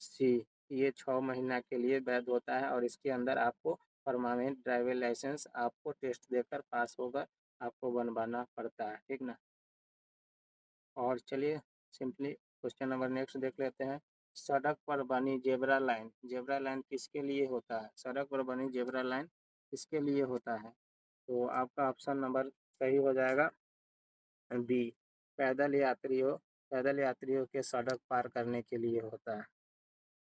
सी। ये 6 महीना के लिए वैध होता है, और इसके अंदर आपको परमानेंट ड्राइविंग लाइसेंस आपको टेस्ट देकर पास होकर आपको बनवाना पड़ता है, ठीक ना। और चलिए सिंपली क्वेश्चन नंबर नेक्स्ट देख लेते हैं। सड़क पर बनी जेब्रा लाइन किसके लिए होता है? सड़क पर बनी जेब्रा लाइन किसके लिए होता है? तो आपका ऑप्शन नंबर सही हो जाएगा बी। पैदल यात्रियों पैदल यात्रियों के सड़क पार करने के लिए होता है।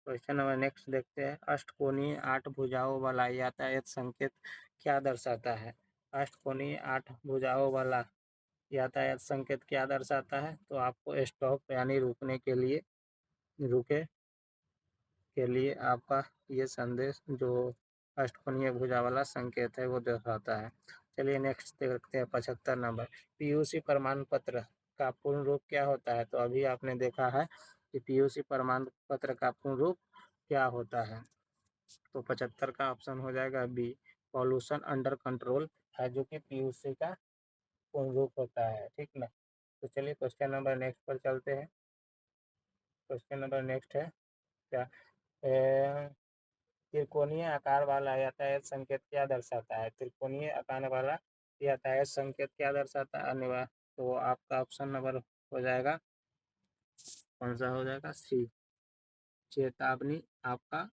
क्वेश्चन नंबर नेक्स्ट देखते हैं। अष्टकोणीय 8 भुजाओं वाला यातायात संकेत क्या दर्शाता है? अष्टकोणीय 8 भुजाओं वाला यातायात संकेत क्या दर्शाता है? तो आपको स्टॉप यानी रुकने के लिए, रुके के लिए आपका ये संदेश जो अष्टकोणीय भुजा वाला संकेत है वो दर्शाता है। चलिए नेक्स्ट देखते हैं 75 नंबर। पीयूसी प्रमाण पत्र का पूर्ण रूप क्या होता है? तो अभी आपने देखा है कि पीयूसी प्रमाण पत्र का पूर्ण रूप क्या होता है। तो 75 का ऑप्शन हो जाएगा बी, पॉल्यूशन अंडर कंट्रोल है, जो कि पीयूसी का पूर्ण रूप होता है। ठीक ना। तो चलिए क्वेश्चन नंबर नेक्स्ट पर चलते हैं। क्वेश्चन नंबर नेक्स्ट है क्या, त्रिकोणीय आकार वाला यातायात संकेत क्या दर्शाता है? त्रिकोणीय आकार वाला यातायात संकेत क्या दर्शाता है? अनिवार्य, तो आपका ऑप्शन नंबर हो जाएगा, कौन सा हो जाएगा? सी, चेतावनी। आपका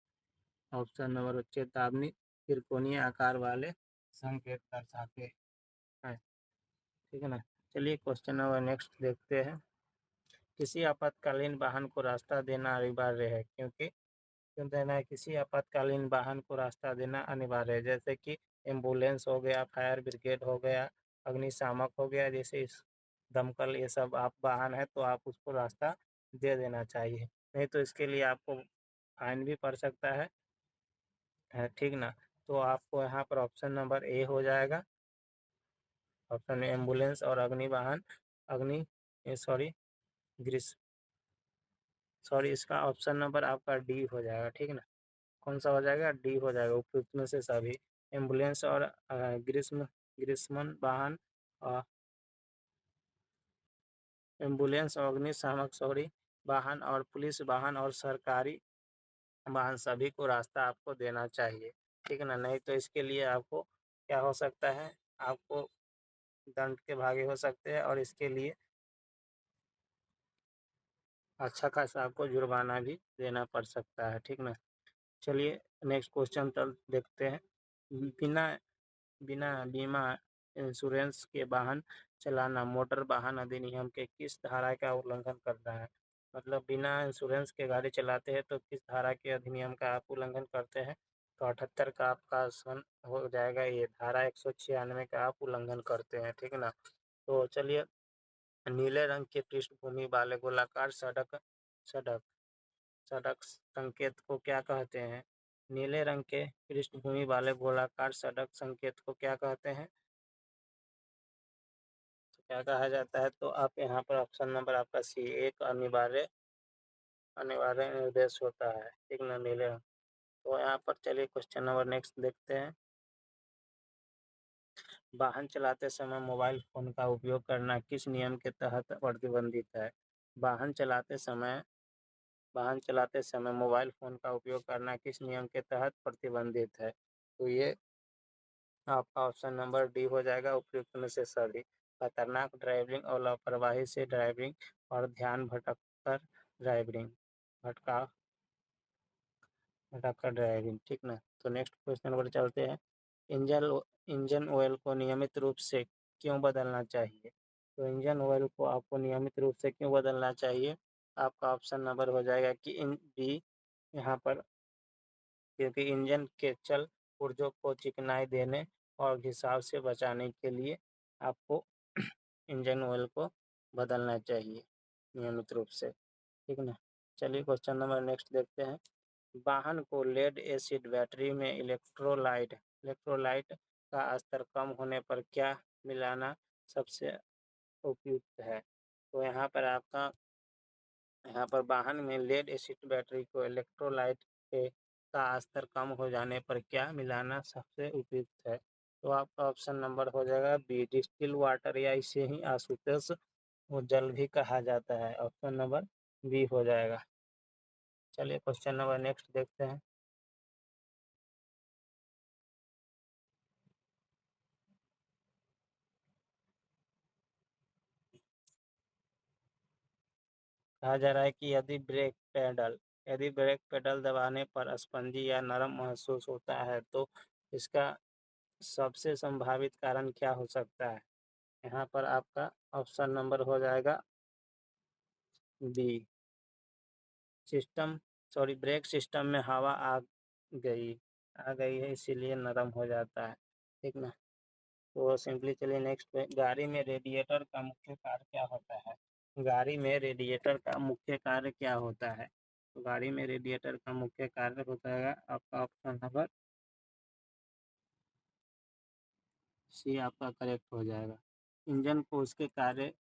ऑप्शन नंबर चेतावनी त्रिकोणीय आकार वाले संकेत दर्शाते हैं। ठीक है ना। चलिए क्वेश्चन नंबर नेक्स्ट देखते हैं। किसी आपातकालीन वाहन को रास्ता देना अनिवार्य है, क्योंकि क्यों देना है? किसी आपातकालीन वाहन को रास्ता देना अनिवार्य है, जैसे कि एम्बुलेंस हो गया, फायर ब्रिगेड हो गया, अग्निशामक हो गया, जैसे इस दमकल, ये सब आप वाहन है तो आप उसको रास्ता दे देना चाहिए, नहीं तो इसके लिए आपको फाइन भी पड़ सकता है। ठीक ना। तो आपको यहाँ पर ऑप्शन नंबर ए हो जाएगा, ऑप्शन एम्बुलेंस और अग्नि वाहन, अग्नि सॉरी ग्रीस सॉरी इसका ऑप्शन नंबर आपका डी हो जाएगा। ठीक ना। कौन सा हो जाएगा? डी हो जाएगा, उपयुक्त में से सभी। एम्बुलेंस और ग्रीष्मन वाहन, एम्बुलेंस और अग्निशामक सॉरी वाहन और पुलिस वाहन और सरकारी वाहन सभी को रास्ता आपको देना चाहिए। ठीक है ना। नहीं तो इसके लिए आपको क्या हो सकता है? आपको दंड के भागी हो सकते हैं और इसके लिए अच्छा खासा आपको जुर्माना भी देना पड़ सकता है। ठीक ना। चलिए नेक्स्ट क्वेश्चन तक देखते हैं। बिना बिना बीमा इंश्योरेंस के वाहन चलाना मोटर वाहन अधिनियम के किस धारा का उल्लंघन करता है? मतलब बिना इंश्योरेंस के गाड़ी चलाते हैं तो किस धारा के अधिनियम का आप उल्लंघन करते हैं? तो 78 का आपका ऑप्शन हो जाएगा ये, धारा 196 का आप उल्लंघन करते हैं। ठीक ना। तो चलिए, नीले रंग के पृष्ठभूमि वाले गोलाकार सड़क सड़क सड़क संकेत को क्या कहते हैं? नीले रंग के पृष्ठभूमि वाले गोलाकार सड़क संकेत को क्या कहते हैं? तो क्या कहा जाता है? तो आप यहाँ पर ऑप्शन नंबर आपका सी, एक अनिवार्य अनिवार्य निर्देश होता है। ठीक ना, नीले रंग। तो यहाँ पर चलिए क्वेश्चन नंबर नेक्स्ट देखते हैं। वाहन चलाते समय मोबाइल फोन का उपयोग करना किस नियम के तहत प्रतिबंधित है? वाहन चलाते समय वाहन चलाते समय मोबाइल फ़ोन का उपयोग करना किस नियम के तहत प्रतिबंधित है? तो ये आपका ऑप्शन नंबर डी हो जाएगा, उपयुक्त में से सभी। खतरनाक ड्राइविंग और लापरवाही से ड्राइविंग और ध्यान ड्राइविंग भटका भटक ड्राइविंग। ठीक ना। तो नेक्स्ट क्वेश्चन पर चलते हैं। इंजन इंजन ऑयल को नियमित रूप से क्यों बदलना चाहिए? तो इंजन ऑयल को आपको नियमित रूप से क्यों बदलना चाहिए? आपका ऑप्शन नंबर हो जाएगा कि इन बी, यहाँ पर, क्योंकि इंजन के चल पुर्जों को चिकनाई देने और घिसाव से बचाने के लिए आपको इंजन ऑयल को बदलना चाहिए नियमित रूप से। ठीक ना। चलिए क्वेश्चन नंबर नेक्स्ट देखते हैं। वाहन को लेड एसिड बैटरी में इलेक्ट्रोलाइट का स्तर कम होने पर क्या मिलाना सबसे उपयुक्त है? तो यहाँ पर वाहन में लेड एसिड बैटरी को इलेक्ट्रोलाइट के का स्तर कम हो जाने पर क्या मिलाना सबसे उपयुक्त है? तो आपका ऑप्शन नंबर हो जाएगा बी, डिस्टिल वाटर, या इसे ही आशुतोष वो जल भी कहा जाता है। ऑप्शन नंबर बी हो जाएगा। चलिए क्वेश्चन नंबर नेक्स्ट देखते हैं। कहा जा रहा है कि यदि ब्रेक पेडल दबाने पर स्पंजी या नरम महसूस होता है तो इसका सबसे संभावित कारण क्या हो सकता है? यहाँ पर आपका ऑप्शन नंबर हो जाएगा B, system sorry brake system में हवा आ गई है, इसीलिए नरम हो जाता है, ठीक ना। तो सिंपली चलिए नेक्स्ट पे, गाड़ी में रेडिएटर का मुख्य कार्य क्या होता है? गाड़ी में रेडिएटर का मुख्य कार्य क्या होता है? तो गाड़ी में रेडिएटर का मुख्य कार्य होता है आपका ऑप्शन नंबर सी आपका करेक्ट हो जाएगा। इंजन को उसके कार्य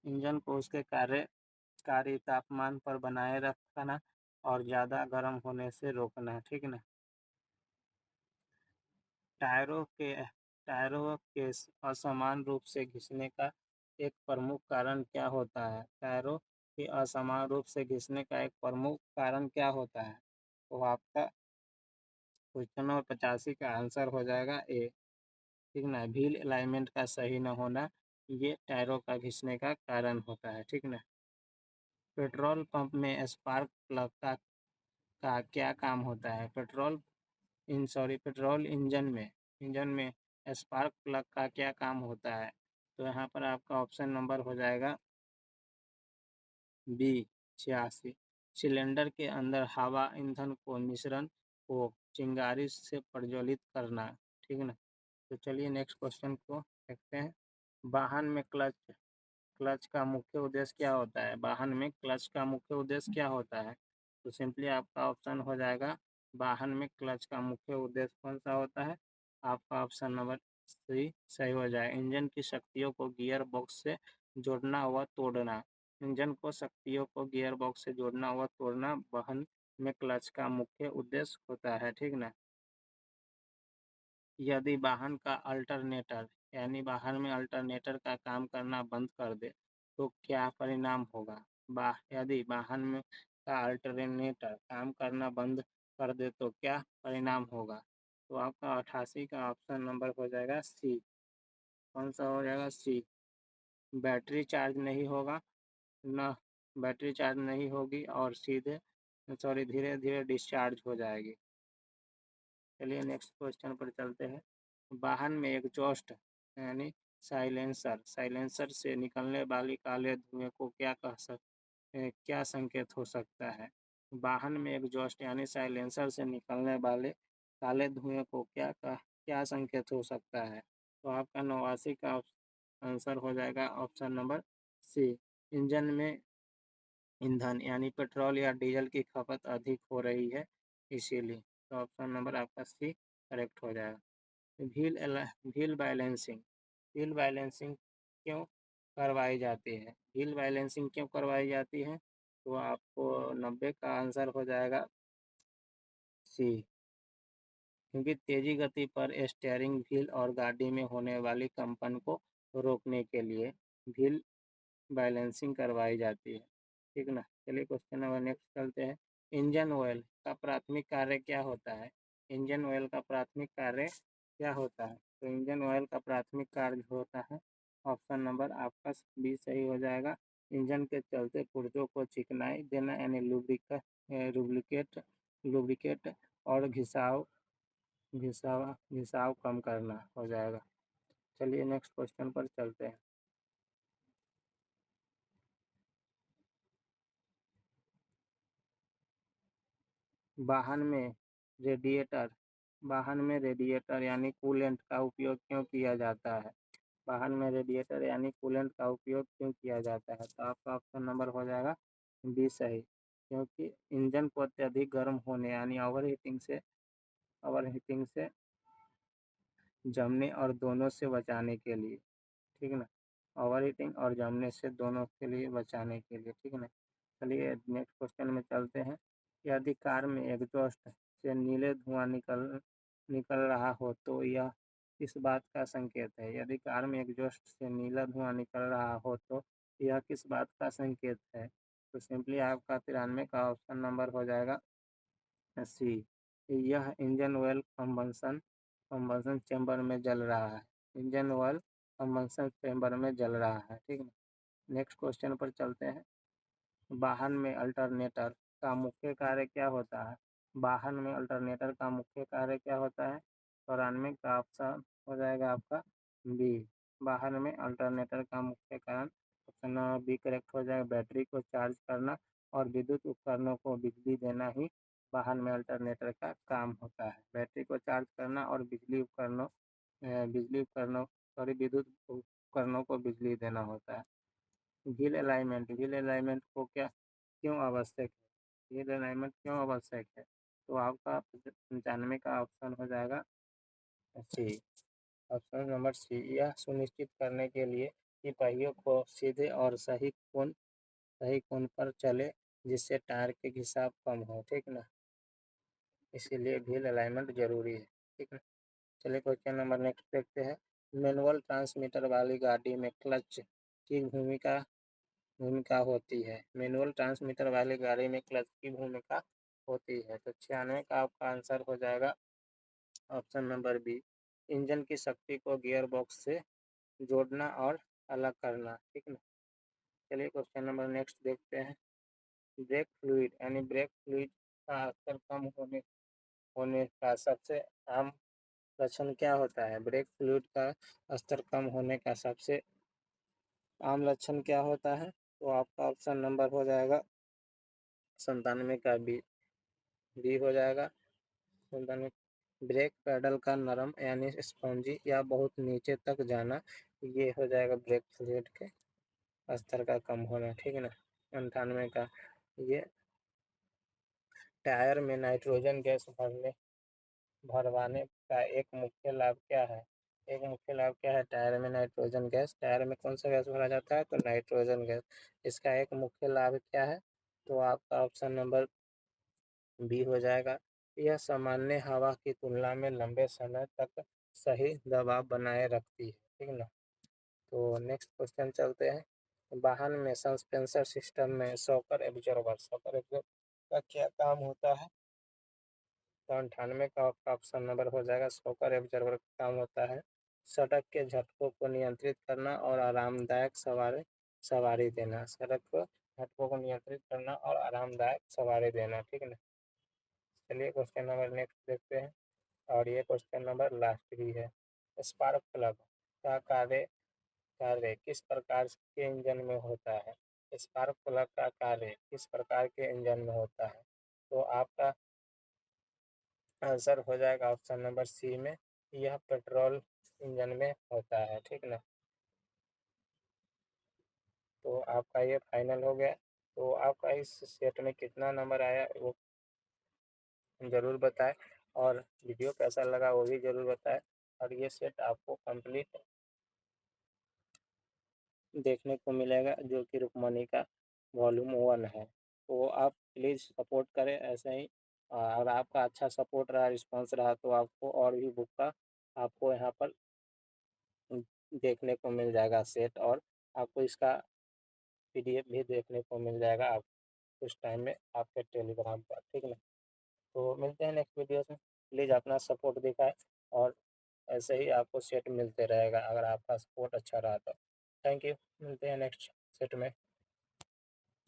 इंजन को उसके कार्य तापमान पर बनाए रखना और ज़्यादा गर्म होने से रोकना, ठीक ना। टायरों के असमान रूप से घिसने का एक प्रमुख कारण क्या होता है? टायरों के असमान रूप से घिसने का एक प्रमुख कारण क्या होता है? तो आपका क्वेश्चन नंबर 85 का आंसर हो जाएगा ए, ठीक ना। व्हील अलाइनमेंट का सही न होना, ये टायरों का घिसने का कारण होता है, ठीक ना। पेट्रोल पंप में स्पार्क प्लग का क्या काम होता है? पेट्रोल इंजन में स्पार्क प्लग का क्या काम होता है? तो यहाँ पर आपका ऑप्शन नंबर हो जाएगा बी 86। सिलेंडर के अंदर हवा ईंधन को मिश्रण को चिंगारी से प्रज्वलित करना, ठीक ना। तो चलिए नेक्स्ट क्वेश्चन को देखते हैं। वाहन में क्लच का मुख्य उद्देश्य क्या होता है? वाहन में क्लच का मुख्य उद्देश्य क्या होता है? तो सिंपली आपका ऑप्शन हो जाएगा वाहन में क्लच का मुख्य उद्देश्य कौन सा होता है? आपका ऑप्शन नंबर सी सही हो जाए। इंजन की शक्तियों को गियर बॉक्स से जोड़ना व तोड़ना। इंजन को शक्तियों को गियर बॉक्स से जोड़ना व तोड़ना वाहन में क्लच का मुख्य उद्देश्य होता है, ठीक ना। यदि वाहन का अल्टरनेटर यानी वाहन में अल्टरनेटर का काम करना बंद कर दे तो क्या परिणाम होगा? यदि वाहन में का अल्टरनेटर काम करना बंद कर दे तो क्या परिणाम होगा? तो आपका 88 का ऑप्शन नंबर हो जाएगा सी। कौन सा हो जाएगा? सी। बैटरी चार्ज नहीं होगा, न बैटरी चार्ज नहीं होगी और धीरे धीरे डिस्चार्ज हो जाएगी। चलिए नेक्स्ट क्वेश्चन पर चलते हैं। वाहन में एग्जॉस्ट यानी साइलेंसर से निकलने वाली काले धुएं को क्या संकेत हो सकता है? वाहन में एग्जॉस्ट यानी साइलेंसर से निकलने वाले काले धुएं को क्या संकेत हो सकता है? तो आपका 89 का आंसर हो जाएगा ऑप्शन नंबर सी। इंजन में ईंधन यानी पेट्रोल या डीजल की खपत अधिक हो रही है, इसीलिए। तो ऑप्शन नंबर आपका सी करेक्ट हो जाएगा। व्हील बैलेंसिंग व्हील बैलेंसिंग क्यों करवाई जाती है? व्हील बैलेंसिंग क्यों करवाई जाती है? तो आपको 90 का आंसर हो जाएगा सी। क्योंकि तेजी गति पर स्टीयरिंग व्हील और गाड़ी में होने वाली कंपन को रोकने के लिए व्हील बैलेंसिंग करवाई जाती है, ठीक ना। चलिए क्वेश्चन नंबर नेक्स्ट चलते हैं। इंजन ऑयल का प्राथमिक कार्य क्या होता है? इंजन ऑयल का प्राथमिक कार्य क्या होता है? तो इंजन ऑयल का प्राथमिक कार्य होता है, ऑप्शन नंबर आपका बी सही हो जाएगा। इंजन के चलते पुर्जों को चिकनाई देना यानी लुब्रिकेट लुब्रिकेट और घिसाव कम करना हो जाएगा। चलिए नेक्स्ट क्वेश्चन पर चलते हैं। वाहन में रेडिएटर वाहन में रेडिएटर यानी कूलेंट का उपयोग क्यों किया जाता है? वाहन में रेडिएटर यानी कूलेंट का उपयोग क्यों किया जाता है? तो आपका ऑप्शन नंबर हो जाएगा बी सही। क्योंकि इंजन को अत्यधिक गर्म होने यानी ओवरहीटिंग से जमने और दोनों से बचाने के लिए, ठीक ना। ओवरहीटिंग और जमने से दोनों के लिए बचाने के लिए, ठीक ना। चलिए नेक्स्ट क्वेश्चन में चलते हैं। यदि कार में एग्जॉस्ट से नीले धुआं निकल रहा हो तो यह किस बात का संकेत है? यदि कार में एग्जॉस्ट से नीला धुआं निकल रहा हो तो यह किस बात का संकेत है? तो सिंपली आपका 93 का ऑप्शन नंबर हो जाएगा सी। यह इंजन ऑयल कंबंशन चेंबर में जल रहा है। इंजन ऑयल कंबंशन चेंबर में जल रहा है, ठीक है। नेक्स्ट क्वेश्चन पर चलते हैं। वाहन में अल्टरनेटर का मुख्य कार्य क्या होता है? वाहन में अल्टरनेटर का मुख्य कार्य क्या होता है? 94 का ऑप्शन हो जाएगा आपका बी। वाहन में अल्टरनेटर का मुख्य कारण ऑप्शन नंबर बी करेक्ट हो जाएगा, बैटरी को चार्ज करना और विद्युत उपकरणों को बिजली देना ही वाहन में अल्टरनेटर का काम होता है। बैटरी को चार्ज करना और विद्युत उपकरणों को बिजली देना होता है। व्हील अलाइनमेंट को क्यों आवश्यक है? व्हील अलाइनमेंट क्यों आवश्यक है? तो आपका 95 का ऑप्शन हो जाएगा सी। ऑप्शन नंबर सी, यह सुनिश्चित करने के लिए कि पहियों को सीधे और सही कोण पर चले, जिससे टायर के घिसाव कम हो, ठीक ना। इसीलिए व्हील अलाइनमेंट जरूरी है, ठीक है। चलिए क्वेश्चन नंबर नेक्स्ट देखते हैं। मैनुअल ट्रांसमीटर वाली गाड़ी में क्लच की भूमिका होती है। मैनुअल ट्रांसमीटर वाली गाड़ी में क्लच की भूमिका होती है। तो 96 का आपका आंसर हो जाएगा ऑप्शन नंबर बी, इंजन की शक्ति को गियर बॉक्स से जोड़ना और अलग करना, ठीक ना। चलिए क्वेश्चन नंबर नेक्स्ट देखते हैं। ब्रेक फ्लूइड का स्तर कम होने का सबसे आम लक्षण क्या होता है? ब्रेक फ्लूइड का स्तर कम होने का सबसे आम लक्षण क्या होता है? तो आपका ऑप्शन नंबर हो जाएगा 97 का बी हो जाएगा। 97 ब्रेक पैडल का नरम यानी स्पॉन्जी या बहुत नीचे तक जाना, ये हो जाएगा ब्रेक फ्लूइड के स्तर का कम होना, ठीक है ना। 98 का ये टायर में नाइट्रोजन गैस भरवाने का एक मुख्य लाभ क्या है? टायर में नाइट्रोजन गैस, टायर में कौन सा गैस भरा जाता है? तो नाइट्रोजन गैस। इसका एक मुख्य लाभ क्या है? तो आपका ऑप्शन नंबर बी हो जाएगा। यह सामान्य हवा की तुलना में लंबे समय तक सही दबाव बनाए रखती है, ठीक ना। तो नेक्स्ट क्वेश्चन चलते हैं। वाहन में सस्पेंशन सिस्टम में शॉकर एब्जॉर्बर का क्या काम होता है? तो 98 का ऑप्शन नंबर हो जाएगा शॉकर एब्जॉर्बर का काम होता है सड़क के झटकों को नियंत्रित करना और आरामदायक सवारी देना। सड़क को झटकों को नियंत्रित करना और आरामदायक सवारी देना, ठीक है ना। चलिए क्वेश्चन नंबर नेक्स्ट देखते हैं और ये क्वेश्चन नंबर लास्ट भी है। स्पार्क प्लग का कार्य किस प्रकार के इंजन में होता है? स्पार्क प्लग का कार्य किस प्रकार के इंजन में होता है? तो आपका आंसर हो जाएगा ऑप्शन नंबर सी में, यह पेट्रोल इंजन में होता है, ठीक ना। तो आपका ये फाइनल हो गया। तो आपका इस सेट में कितना नंबर आया वो ज़रूर बताएं और वीडियो कैसा लगा वो भी ज़रूर बताएं। और ये सेट आपको कंप्लीट देखने को मिलेगा जो कि रुक्मणी का वॉल्यूम 1 है। तो आप प्लीज़ सपोर्ट करें ऐसे ही। अगर आपका अच्छा सपोर्ट रहा, रिस्पॉन्स रहा, तो आपको और भी बुक का आपको यहाँ पर देखने को मिल जाएगा सेट, और आपको इसका पीडीएफ भी देखने को मिल जाएगा आप कुछ टाइम में आपके टेलीग्राम पर, ठीक है। तो मिलते हैं नेक्स्ट वीडियो में। प्लीज़ अपना सपोर्ट दिखाएं और ऐसे ही आपको सेट मिलते रहेगा अगर आपका सपोर्ट अच्छा रहा तो। Thank you. मिलते हैं नेक्स्ट सेट में।